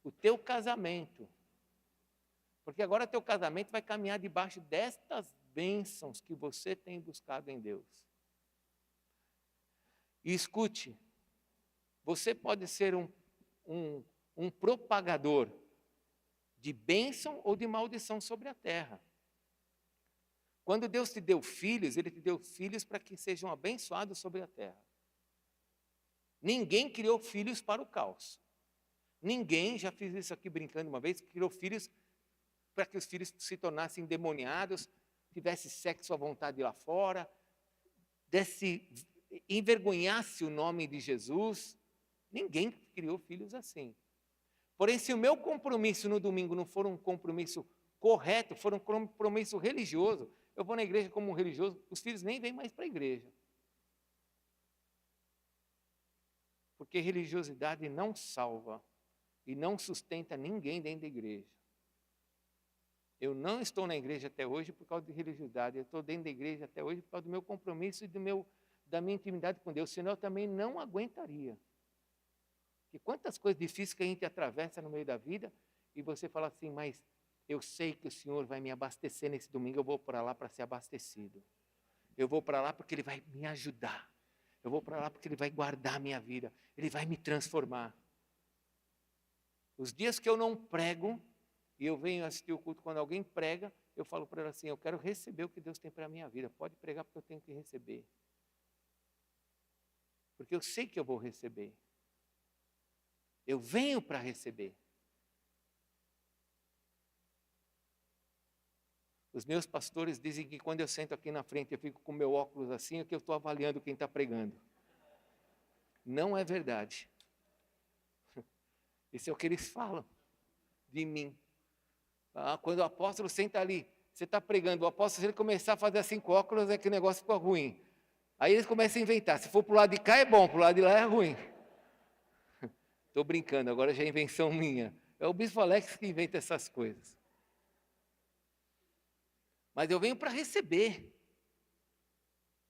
o teu casamento. Porque agora teu casamento vai caminhar debaixo destas bênçãos que você tem buscado em Deus. E escute, você pode ser um propagador de bênção ou de maldição sobre a terra. Quando Deus te deu filhos, Ele te deu filhos para que sejam abençoados sobre a terra. Ninguém criou filhos para o caos. Ninguém, já fiz isso aqui brincando uma vez, criou filhos para que os filhos se tornassem endemoniados, tivesse sexo à vontade lá fora, envergonhasse o nome de Jesus. Ninguém criou filhos assim. Porém, se o meu compromisso no domingo não for um compromisso correto, for um compromisso religioso, eu vou na igreja como um religioso, os filhos nem vêm mais para a igreja. Porque religiosidade não salva e não sustenta ninguém dentro da igreja. Eu não estou na igreja até hoje por causa de religiosidade, eu estou dentro da igreja até hoje por causa do meu compromisso e da minha intimidade com Deus, senão eu também não aguentaria. E quantas coisas difíceis que a gente atravessa no meio da vida, e você fala assim, mas eu sei que o Senhor vai me abastecer nesse domingo, eu vou para lá para ser abastecido. Eu vou para lá porque Ele vai me ajudar. Eu vou para lá porque Ele vai guardar a minha vida. Ele vai me transformar. Os dias que eu não prego, e eu venho assistir o culto, quando alguém prega, eu falo para ela assim, eu quero receber o que Deus tem para a minha vida. Pode pregar porque eu tenho que receber. Porque eu sei que eu vou receber. Eu venho para receber. Os meus pastores dizem que quando eu sento aqui na frente, eu fico com o meu óculos assim, é que eu estou avaliando quem está pregando. Não é verdade. Isso é o que eles falam de mim. Quando o apóstolo senta ali, você está pregando, o apóstolo, se ele começar a fazer assim com óculos, é que o negócio ficou ruim. Aí eles começam a inventar. Se for para o lado de cá é bom, para o lado de lá é ruim. Estou brincando, agora já é invenção minha. É o bispo Alex que inventa essas coisas. Mas eu venho para receber.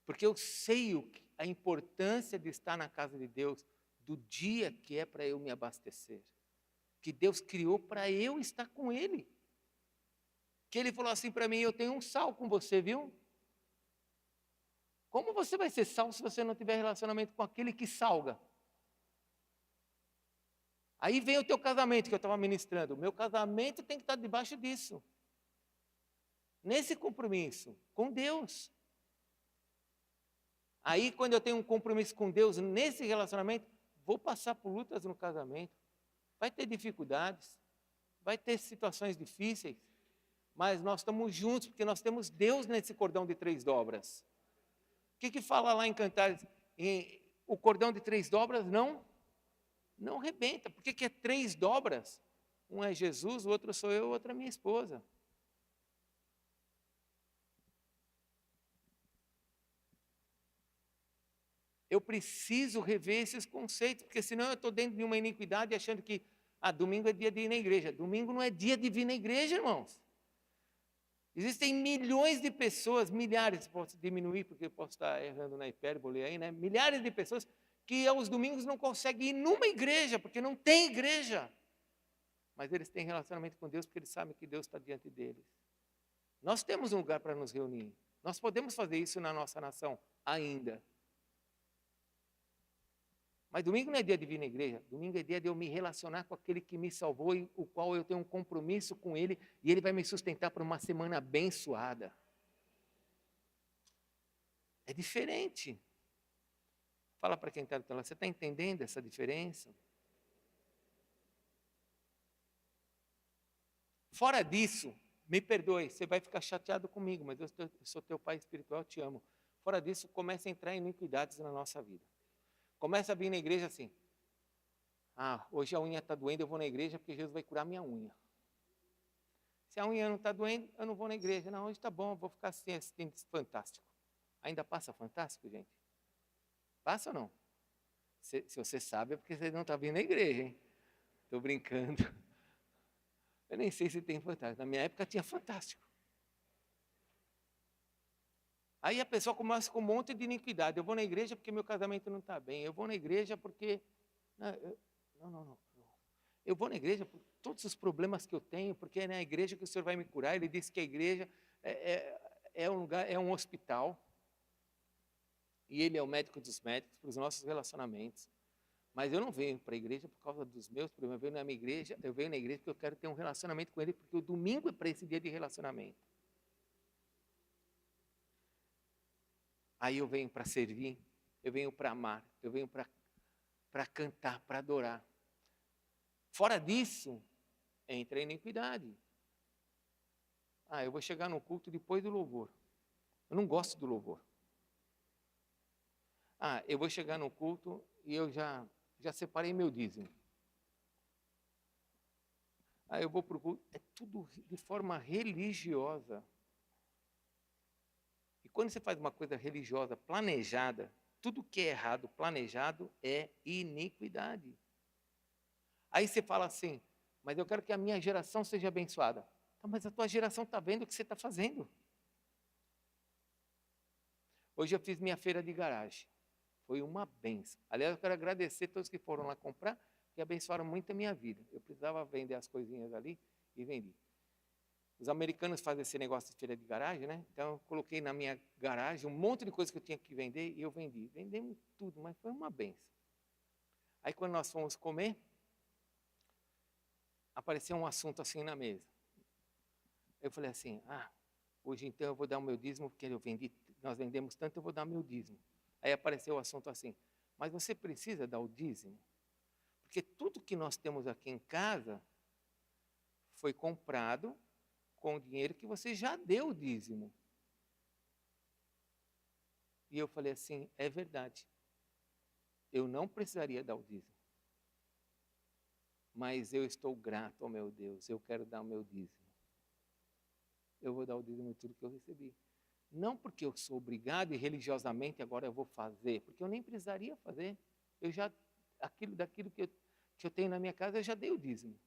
Porque eu sei a importância de estar na casa de Deus, do dia que é para eu me abastecer. Que Deus criou para eu estar com Ele. Que Ele falou assim para mim, eu tenho um sal com você, viu? Como você vai ser sal se você não tiver relacionamento com aquele que salga? Aí vem o teu casamento que eu estava ministrando. O meu casamento tem que estar debaixo disso. nesse compromisso com Deus. Aí, quando eu tenho um compromisso com Deus nesse relacionamento, vou passar por lutas no casamento, vai ter dificuldades, vai ter situações difíceis, mas nós estamos juntos, porque nós temos Deus nesse cordão de 3 dobras. O que fala lá em Cantares? O cordão de 3 dobras não rebenta. Por que é 3 dobras? Um é Jesus, o outro sou eu, o outro é minha esposa. Eu preciso rever esses conceitos, porque senão eu estou dentro de uma iniquidade achando que domingo é dia de ir na igreja. Domingo não é dia de vir na igreja, irmãos. Existem milhões de pessoas, milhares, posso diminuir porque eu posso estar errando na hipérbole aí, né? Milhares de pessoas que aos domingos não conseguem ir numa igreja, porque não tem igreja. Mas eles têm relacionamento com Deus porque eles sabem que Deus está diante deles. Nós temos um lugar para nos reunir. Nós podemos fazer isso na nossa nação ainda. Mas domingo não é dia de vir na igreja, domingo é dia de eu me relacionar com aquele que me salvou e o qual eu tenho um compromisso com ele e ele vai me sustentar por uma semana abençoada. É diferente. Fala para quem está do teu lado, você está entendendo essa diferença? Fora disso, me perdoe, você vai ficar chateado comigo, mas eu sou teu pai espiritual, eu te amo. Fora disso, começa a entrar iniquidades na nossa vida. Começa a vir na igreja assim, hoje a unha está doendo, eu vou na igreja porque Jesus vai curar minha unha. Se a unha não está doendo, eu não vou na igreja. Não, hoje está bom, eu vou ficar assim, assistindo Fantástico. Ainda passa Fantástico, gente? Passa ou não? Se você sabe é porque você não está vindo na igreja, hein? Estou brincando. Eu nem sei se tem Fantástico. Na minha época tinha Fantástico. Aí a pessoa começa com um monte de iniquidade. Eu vou na igreja porque meu casamento não está bem. Eu vou na igreja porque... Não. Eu vou na igreja por todos os problemas que eu tenho, porque é na igreja que o Senhor vai me curar. Ele disse que a igreja é um lugar, é um hospital. E Ele é o médico dos médicos para os nossos relacionamentos. Mas eu não venho para a igreja por causa dos meus problemas. Eu venho na igreja porque eu quero ter um relacionamento com Ele, porque o domingo é para esse dia de relacionamento. Aí eu venho para servir, eu venho para amar, eu venho para cantar, para adorar. Fora disso, entra a iniquidade. Eu vou chegar no culto depois do louvor. Eu não gosto do louvor. Eu vou chegar no culto e eu já separei meu dízimo. Eu vou para o culto. É tudo de forma religiosa. E quando você faz uma coisa religiosa, planejada, tudo que é errado, planejado, é iniquidade. Aí você fala assim, mas eu quero que a minha geração seja abençoada. Mas a tua geração está vendo o que você está fazendo. Hoje eu fiz minha feira de garagem. Foi uma benção. Aliás, eu quero agradecer a todos que foram lá comprar, que abençoaram muito a minha vida. Eu precisava vender as coisinhas ali e vendi. Os americanos fazem esse negócio de feira de garagem, né? Então, eu coloquei na minha garagem um monte de coisa que eu tinha que vender e eu vendi. Vendemos tudo, mas foi uma benção. Aí, quando nós fomos comer, apareceu um assunto assim na mesa. Eu falei assim, hoje então eu vou dar o meu dízimo, porque nós vendemos tanto, eu vou dar o meu dízimo. Aí apareceu o assunto assim, mas você precisa dar o dízimo? Porque tudo que nós temos aqui em casa foi comprado com o dinheiro que você já deu o dízimo. E eu falei assim, é verdade. Eu não precisaria dar o dízimo. Mas eu estou grato ao meu Deus, eu quero dar o meu dízimo. Eu vou dar o dízimo de tudo que eu recebi. Não porque eu sou obrigado e religiosamente agora eu vou fazer, porque eu nem precisaria fazer. Daquilo que eu tenho na minha casa, eu já dei o dízimo.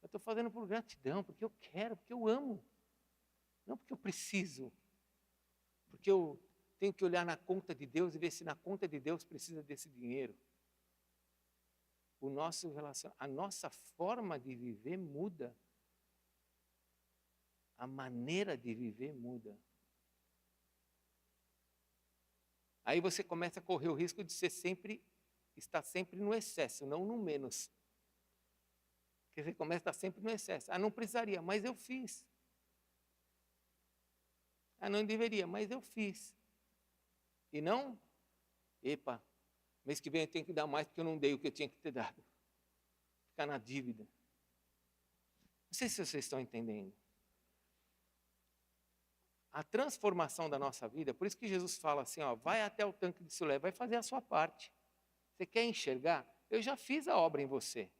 Eu estou fazendo por gratidão, porque eu quero, porque eu amo. Não porque eu preciso. Porque eu tenho que olhar na conta de Deus e ver se na conta de Deus precisa desse dinheiro. A nossa forma de viver muda. A maneira de viver muda. Aí você começa a correr o risco de estar sempre no excesso, não no menos. Porque você começa a estar sempre no excesso. Não precisaria, mas eu fiz. Ah, não deveria, mas eu fiz. E não, epa, mês que vem eu tenho que dar mais porque eu não dei o que eu tinha que ter dado. Ficar na dívida. Não sei se vocês estão entendendo. A transformação da nossa vida, por isso que Jesus fala assim, ó, vai até o tanque de Siloé, vai fazer a sua parte. Você quer enxergar? Eu já fiz a obra em você.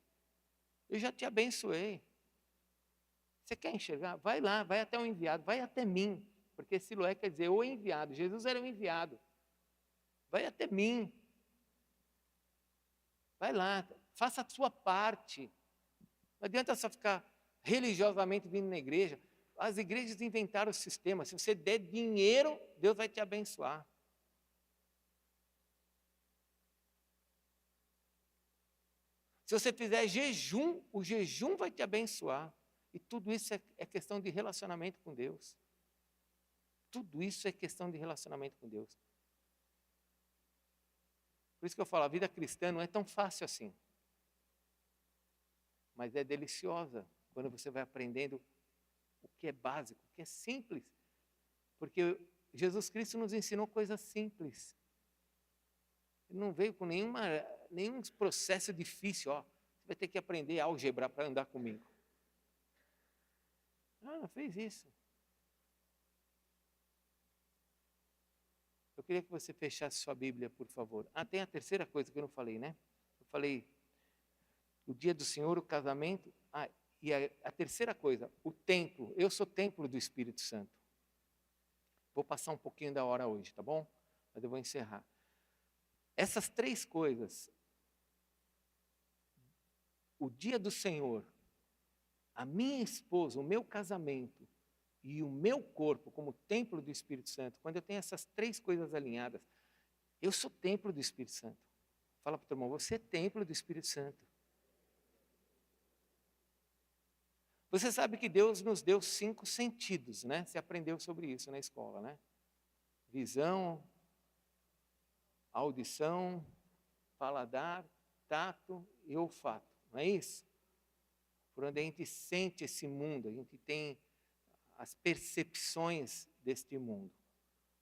Eu já te abençoei. Você quer enxergar? Vai lá, vai até o enviado, vai até mim. Porque Siloé quer dizer o enviado. Jesus era o enviado. Vai até mim. Vai lá, faça a sua parte. Não adianta só ficar religiosamente vindo na igreja. As igrejas inventaram o sistema. Se você der dinheiro, Deus vai te abençoar. Se você fizer jejum, o jejum vai te abençoar. E tudo isso é questão de relacionamento com Deus. Tudo isso é questão de relacionamento com Deus. Por isso que eu falo, a vida cristã não é tão fácil assim. Mas é deliciosa quando você vai aprendendo o que é básico, o que é simples. Porque Jesus Cristo nos ensinou coisas simples. Ele não veio com nenhum processo difícil. Ó, você vai ter que aprender álgebra para andar comigo. Ah, não fez isso. Eu queria que você fechasse sua Bíblia, por favor. Ah, tem a terceira coisa que eu não falei, né? Eu falei o dia do Senhor, o casamento. Ah, e a terceira coisa, o templo. Eu sou templo do Espírito Santo. Vou passar um pouquinho da hora hoje, tá bom? Mas eu vou encerrar. Essas três coisas, o dia do Senhor, a minha esposa, o meu casamento e o meu corpo como templo do Espírito Santo, quando eu tenho essas três coisas alinhadas, eu sou templo do Espírito Santo. Fala para o teu irmão, você é templo do Espírito Santo. Você sabe que Deus nos deu 5 sentidos, né? Você aprendeu sobre isso na escola, né? Visão, audição, paladar, tato e olfato, não é isso? Por onde a gente sente esse mundo, a gente tem as percepções deste mundo,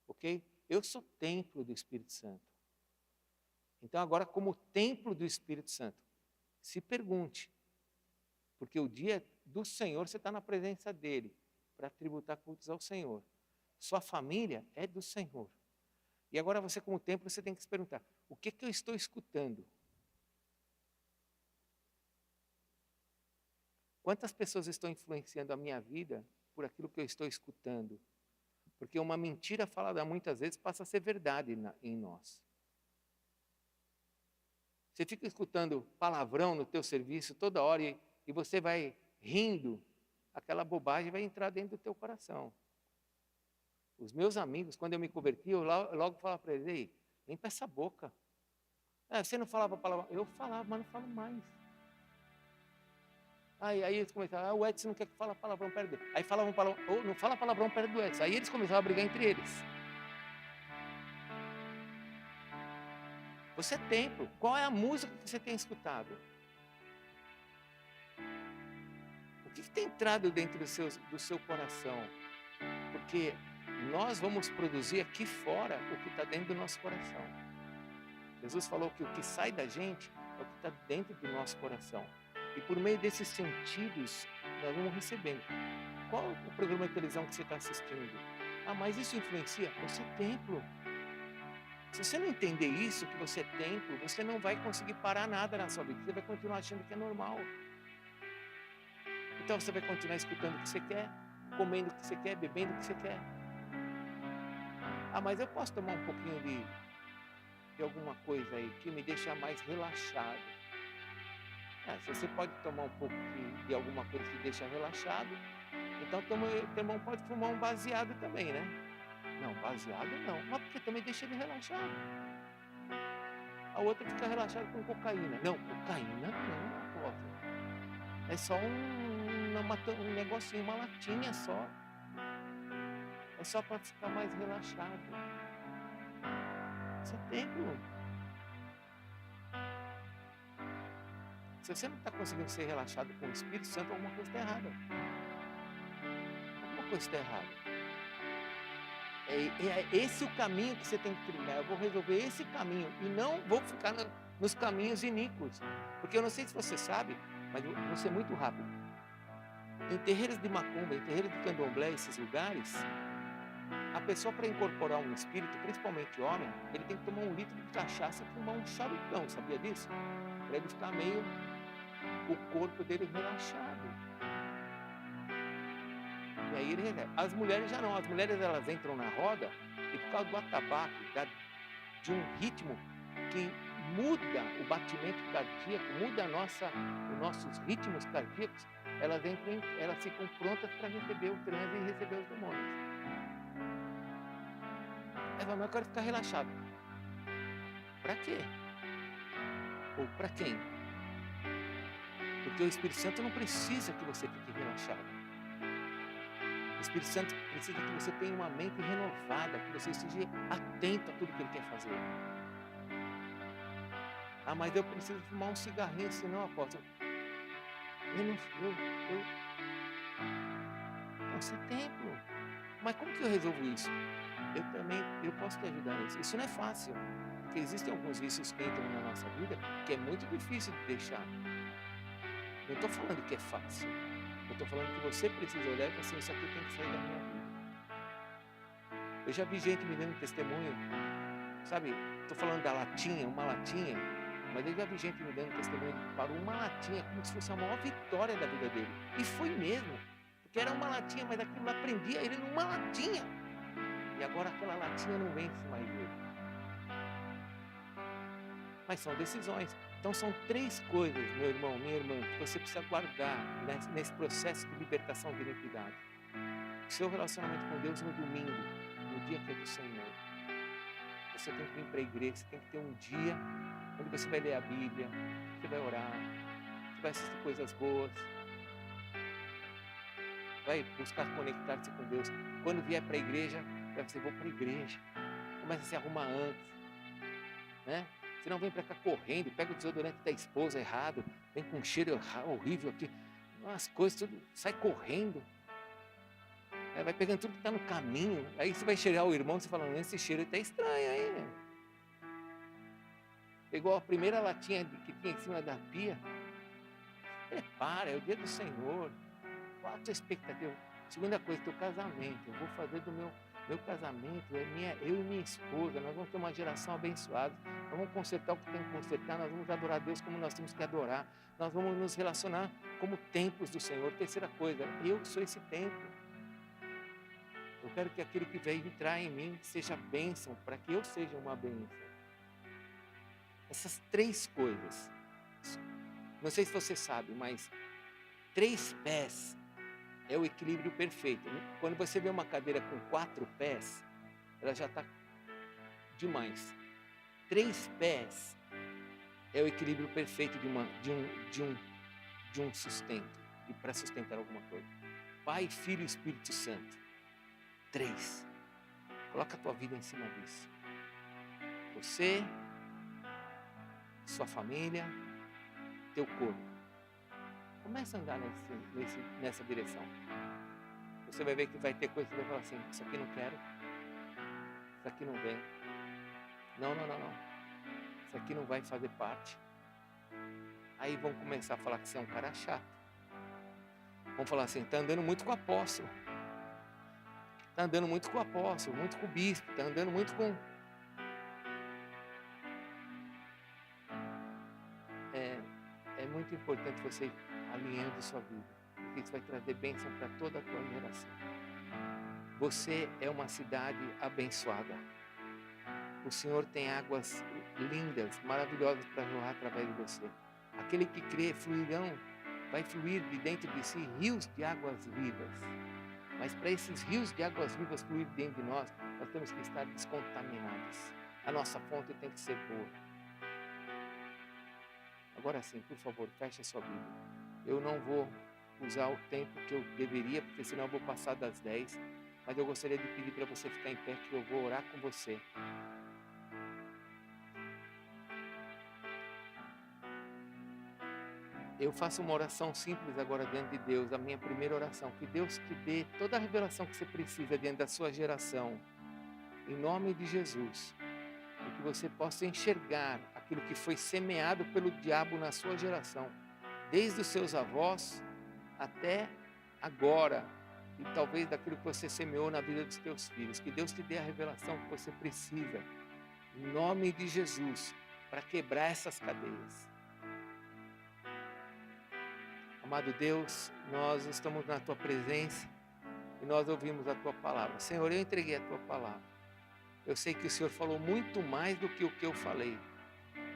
ok? Eu sou templo do Espírito Santo. Então agora, como templo do Espírito Santo, se pergunte, porque o dia do Senhor você está na presença dEle, para tributar cultos ao Senhor. Sua família é do Senhor. E agora você, como templo, você tem que se perguntar, o que eu estou escutando? Quantas pessoas estão influenciando a minha vida por aquilo que eu estou escutando? Porque uma mentira falada muitas vezes passa a ser verdade em nós. Você fica escutando palavrão no teu serviço toda hora e você vai rindo, aquela bobagem vai entrar dentro do teu coração. Os meus amigos, quando eu me converti, eu logo falava para eles, ei, limpa essa boca. Você não falava palavrão? Eu falava, mas não falo mais. Aí eles começaram, o Edson não quer que fale palavrão perto dele. Aí falavam palavrão, não fala palavrão perto do Edson. Aí eles começavam a brigar entre eles. Você é templo. Qual é a música que você tem escutado? O que tem entrado dentro do seu coração? Porque nós vamos produzir aqui fora o que está dentro do nosso coração. Jesus falou que o que sai da gente é o que está dentro do nosso coração. E por meio desses sentidos, nós vamos recebendo. Qual o programa de televisão que você está assistindo? Ah, mas isso influencia? Você é templo. Se você não entender isso, que você é templo, você não vai conseguir parar nada na sua vida. Você vai continuar achando que é normal. Então você vai continuar escutando o que você quer, comendo o que você quer, bebendo o que você quer. Ah, mas eu posso tomar um pouquinho de alguma coisa aí que me deixa mais relaxado. Se você pode tomar um pouco de alguma coisa que deixa relaxado, então teu irmão pode fumar um baseado também, né? Não, baseado não, mas porque também deixa ele relaxado. A outra fica relaxada com cocaína. Não, cocaína não, apóstolo. É só um negocinho, uma latinha só. É só para ficar mais relaxado. Isso é templo. Se você não está conseguindo ser relaxado com o Espírito Santo, alguma coisa está errada. Alguma coisa está errada. É esse o caminho que você tem que trilhar. Eu vou resolver esse caminho e não vou ficar nos caminhos iníquos. Porque eu não sei se você sabe, mas eu vou ser muito rápido. Em terreiros de macumba, em terreiros de candomblé, esses lugares, a pessoa para incorporar um espírito, principalmente homem, ele tem que tomar 1 litro de cachaça e fumar um charutão, sabia disso? Para ele ficar meio, o corpo dele relaxado. E aí ele releva. As mulheres já não, as mulheres elas entram na roda e por causa do atabaque, de um ritmo que muda o batimento cardíaco, muda os nossos ritmos cardíacos, elas ficam prontas para receber o transe e receber os demônios. Ela fala, mas eu quero ficar relaxado. Para quê? Ou para quem? Porque o Espírito Santo não precisa que você fique relaxado. O Espírito Santo precisa que você tenha uma mente renovada, que você esteja atento a tudo que ele quer fazer. Ah, mas eu preciso fumar um cigarrinho, senão, apóstolo. Isso é templo. Mas como que eu resolvo isso? Eu posso te ajudar nisso. Isso não é fácil, porque existem alguns vícios que entram na nossa vida que é muito difícil de deixar. Não estou falando que é fácil. Eu estou falando que você precisa olhar e falar assim, isso aqui tem que sair da minha vida. Eu já vi gente me dando testemunho, sabe? Estou falando da latinha, uma latinha, mas eu já vi gente me dando testemunho que parou uma latinha como se fosse a maior vitória da vida dele. E foi mesmo, porque era uma latinha, mas aquilo lá prendia ele numa latinha. E agora aquela latinha não vence mais ele. Mas são decisões. Então são 3 coisas, meu irmão, minha irmã, que você precisa guardar nesse processo de libertação de iniquidade. O seu relacionamento com Deus no domingo, no dia que é do Senhor. Você tem que vir para a igreja, você tem que ter um dia onde você vai ler a Bíblia, você vai orar, você vai assistir coisas boas, vai buscar conectar-se com Deus. Quando vier para a igreja, vai dizer, vou para a igreja. Começa a se arrumar antes, né? Você não vem para cá correndo, pega o desodorante da esposa errado, vem com um cheiro horrível aqui, as coisas, tudo, sai correndo. Vai pegando tudo que está no caminho, aí você vai cheirar o irmão, você fala, esse cheiro está estranho aí, né? Pegou a primeira latinha que tinha em cima da pia, prepara, é o dia do Senhor, qual a tua expectativa? Segunda coisa, teu casamento, eu vou fazer do meu casamento, eu e minha esposa, nós vamos ter uma geração abençoada, nós vamos consertar o que tem que consertar, nós vamos adorar a Deus como nós temos que adorar, nós vamos nos relacionar como templos do Senhor. Terceira coisa, eu sou esse templo. Eu quero que aquele que veio entrar em mim seja bênção, para que eu seja uma bênção. Essas 3 coisas, não sei se você sabe, mas 3 pés é o equilíbrio perfeito. Quando você vê uma cadeira com 4 pés, ela já está demais. 3 pés é o equilíbrio perfeito de um sustento, e para sustentar alguma coisa. Pai, Filho e Espírito Santo. 3. Coloca a tua vida em cima disso. Você, sua família, teu corpo. Começa a andar nessa direção. Você vai ver que vai ter coisa que vai falar assim, isso aqui não quero, isso aqui não vem. Não. Isso aqui não vai fazer parte. Aí vão começar a falar que você é um cara chato. Vão falar assim, está andando muito com o apóstolo. Está andando muito com o apóstolo, muito com o bispo, está andando muito com... É muito importante você alinhando sua vida, porque isso vai trazer bênção para toda a tua geração. Você é uma cidade abençoada. O Senhor tem águas lindas, maravilhosas para jorrar através de você. Aquele que crê, vai fluir de dentro de si rios de águas vivas. Mas para esses rios de águas vivas fluir dentro de nós temos que estar descontaminados. A nossa fonte tem que ser boa. Agora sim, por favor, feche a sua Bíblia. Eu não vou usar o tempo que eu deveria, porque senão eu vou passar das 10. Mas eu gostaria de pedir para você ficar em pé, que eu vou orar com você. Eu faço uma oração simples agora diante de Deus, a minha primeira oração. Que Deus te dê toda a revelação que você precisa diante da sua geração. em nome de Jesus, e que você possa enxergar aquilo que foi semeado pelo diabo na sua geração, desde os seus avós até agora, e talvez daquilo que você semeou na vida dos teus filhos. Que Deus te dê a revelação que você precisa, em nome de Jesus, para quebrar essas cadeias. Amado Deus, nós estamos na Tua presença e nós ouvimos a Tua palavra. Senhor, eu entreguei a Tua palavra. Eu sei que o Senhor falou muito mais do que o que eu falei.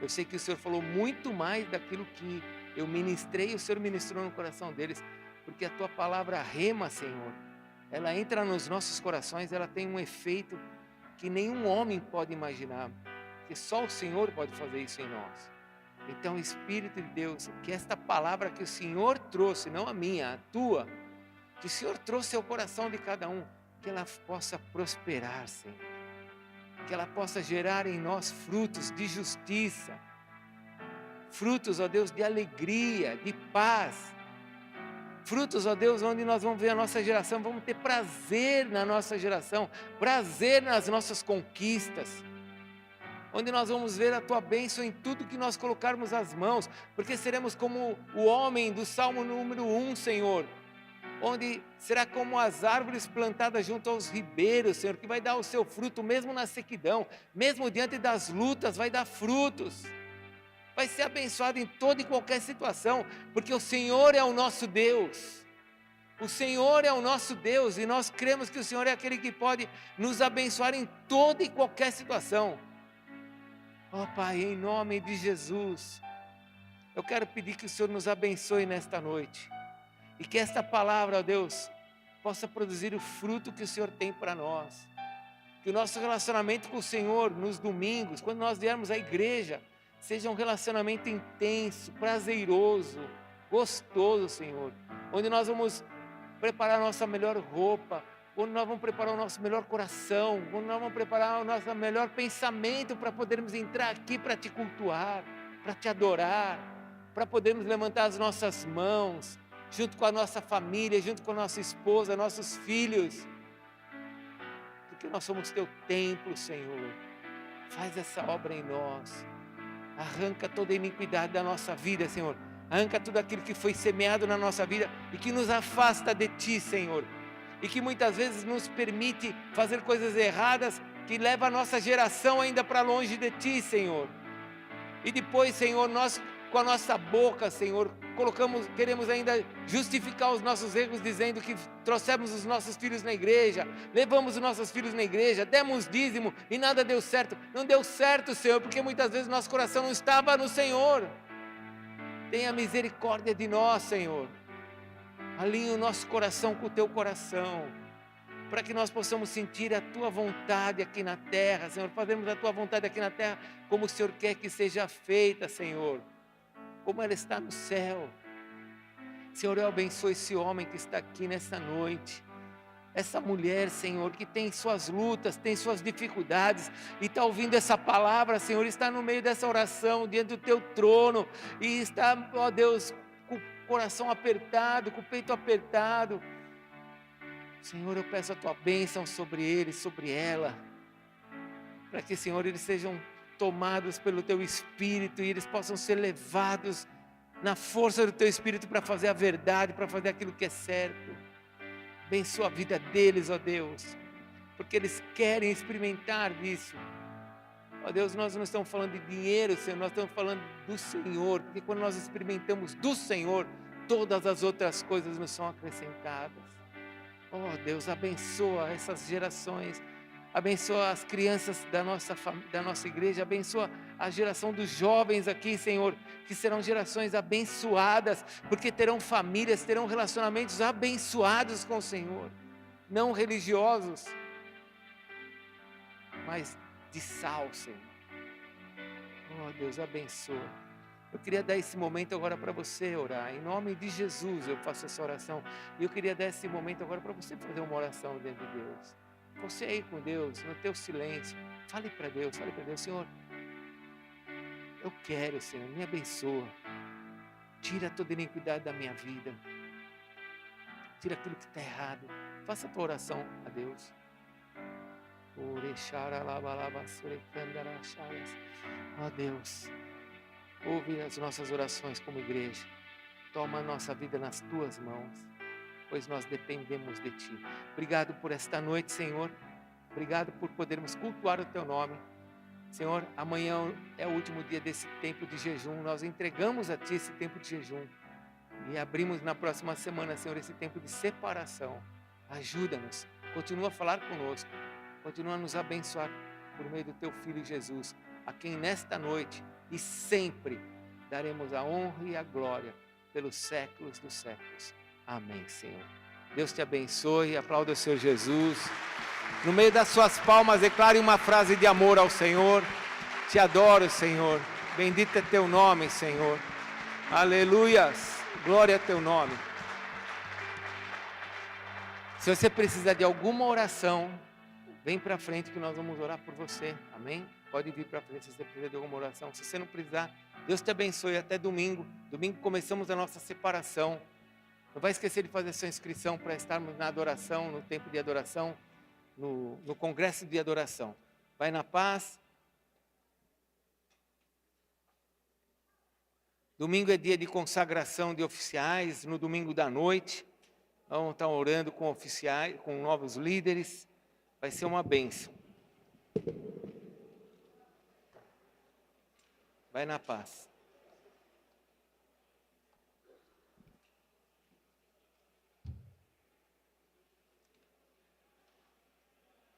Eu sei que o Senhor falou muito mais daquilo que eu ministrei e o Senhor ministrou no coração deles. Porque a Tua palavra rema, Senhor. Ela entra nos nossos corações, ela tem um efeito que nenhum homem pode imaginar. Que só o Senhor pode fazer isso em nós. Então, Espírito de Deus, que esta palavra que o Senhor trouxe, não a minha, a Tua, que o Senhor trouxe ao coração de cada um, que ela possa prosperar, Senhor. Que ela possa gerar em nós frutos de justiça, frutos, ó Deus, de alegria, de paz, frutos, ó Deus, onde nós vamos ver a nossa geração, vamos ter prazer na nossa geração, prazer nas nossas conquistas, onde nós vamos ver a Tua bênção em tudo que nós colocarmos as mãos, porque seremos como o homem do Salmo número 1, Senhor, onde será como as árvores plantadas junto aos ribeiros, Senhor, que vai dar o seu fruto mesmo na sequidão, mesmo diante das lutas, vai dar frutos, vai ser abençoado em toda e qualquer situação, porque o Senhor é o nosso Deus. O Senhor é o nosso Deus e nós cremos que o Senhor é aquele que pode nos abençoar em toda e qualquer situação. Ó Pai, em nome de Jesus, eu quero pedir que o Senhor nos abençoe nesta noite. E que esta palavra, ó Deus, possa produzir o fruto que o Senhor tem para nós. Que o nosso relacionamento com o Senhor nos domingos, quando nós viermos à igreja, seja um relacionamento intenso, prazeroso, gostoso, Senhor. Onde nós vamos preparar a nossa melhor roupa, onde nós vamos preparar o nosso melhor coração, onde nós vamos preparar o nosso melhor pensamento para podermos entrar aqui para Te cultuar, para Te adorar, para podermos levantar as nossas mãos, junto com a nossa família, junto com a nossa esposa, nossos filhos, porque nós somos Teu templo, Senhor. Faz essa obra em nós, arranca toda a iniquidade da nossa vida, Senhor, arranca tudo aquilo que foi semeado na nossa vida e que nos afasta de Ti, Senhor, e que muitas vezes nos permite fazer coisas erradas, que leva a nossa geração ainda para longe de Ti, Senhor. E depois, Senhor, nós com a nossa boca, Senhor, queremos ainda justificar os nossos erros, dizendo que trouxemos os nossos filhos na igreja, levamos os nossos filhos na igreja, demos dízimo e nada deu certo. Não deu certo, Senhor, porque muitas vezes nosso coração não estava no Senhor. Tenha misericórdia de nós, Senhor. Alinhe o nosso coração com o Teu coração, para que nós possamos sentir a Tua vontade aqui na terra, Senhor. Fazemos a Tua vontade aqui na terra como o Senhor quer que seja feita, Senhor, como ela está no céu. Senhor, eu abençoo esse homem que está aqui nessa noite, essa mulher, Senhor, que tem suas lutas, tem suas dificuldades, e está ouvindo essa palavra, Senhor, está no meio dessa oração, diante do Teu trono, e está, ó Deus, com o coração apertado, com o peito apertado. Senhor, eu peço a Tua bênção sobre ele, sobre ela, para que, Senhor, eles sejam tomados pelo Teu Espírito e eles possam ser levados na força do Teu Espírito para fazer a verdade, para fazer aquilo que é certo. Abençoa a vida deles, ó Deus, porque eles querem experimentar disso. Ó Deus, nós não estamos falando de dinheiro, Senhor, nós estamos falando do Senhor, porque quando nós experimentamos do Senhor, todas as outras coisas nos são acrescentadas. Ó Deus, abençoa essas gerações, abençoa as crianças da nossa igreja, abençoa a geração dos jovens aqui, Senhor, que serão gerações abençoadas, porque terão famílias, terão relacionamentos abençoados com o Senhor, não religiosos, mas de sal, Senhor. Oh Deus, abençoa. Eu queria dar esse momento agora para você orar, em nome de Jesus eu faço essa oração, e eu queria dar esse momento agora para você fazer uma oração dentro de Deus. Você aí com Deus, no teu silêncio, fale para Deus, Senhor, eu quero, Senhor, me abençoa, tira toda iniquidade da minha vida, tira aquilo que está errado, faça a tua oração a Deus. Ó Deus, ouve as nossas orações como igreja. Toma a nossa vida nas tuas mãos, pois nós dependemos de ti. Obrigado por esta noite, Senhor. Obrigado por podermos cultuar o teu nome. Senhor, amanhã é o último dia desse tempo de jejum. Nós entregamos a ti esse tempo de jejum e abrimos na próxima semana, Senhor, esse tempo de separação. Ajuda-nos, continua a falar conosco, continua a nos abençoar por meio do teu Filho Jesus, a quem nesta noite e sempre daremos a honra e a glória pelos séculos dos séculos. Amém, Senhor. Deus te abençoe, aplauda o Senhor Jesus. No meio das suas palmas, declare uma frase de amor ao Senhor. Te adoro, Senhor. Bendito é teu nome, Senhor. Aleluias. Glória a teu nome. Se você precisar de alguma oração, vem para frente que nós vamos orar por você. Amém? Pode vir para frente se você precisar de alguma oração. Se você não precisar, Deus te abençoe. Até domingo. Domingo começamos a nossa separação. Não vai esquecer de fazer sua inscrição para estarmos na adoração, no tempo de adoração, no congresso de adoração. Vai na paz. Domingo é dia de consagração de oficiais, no domingo da noite. Vamos estar orando com oficiais, com novos líderes. Vai ser uma bênção. Vai na paz.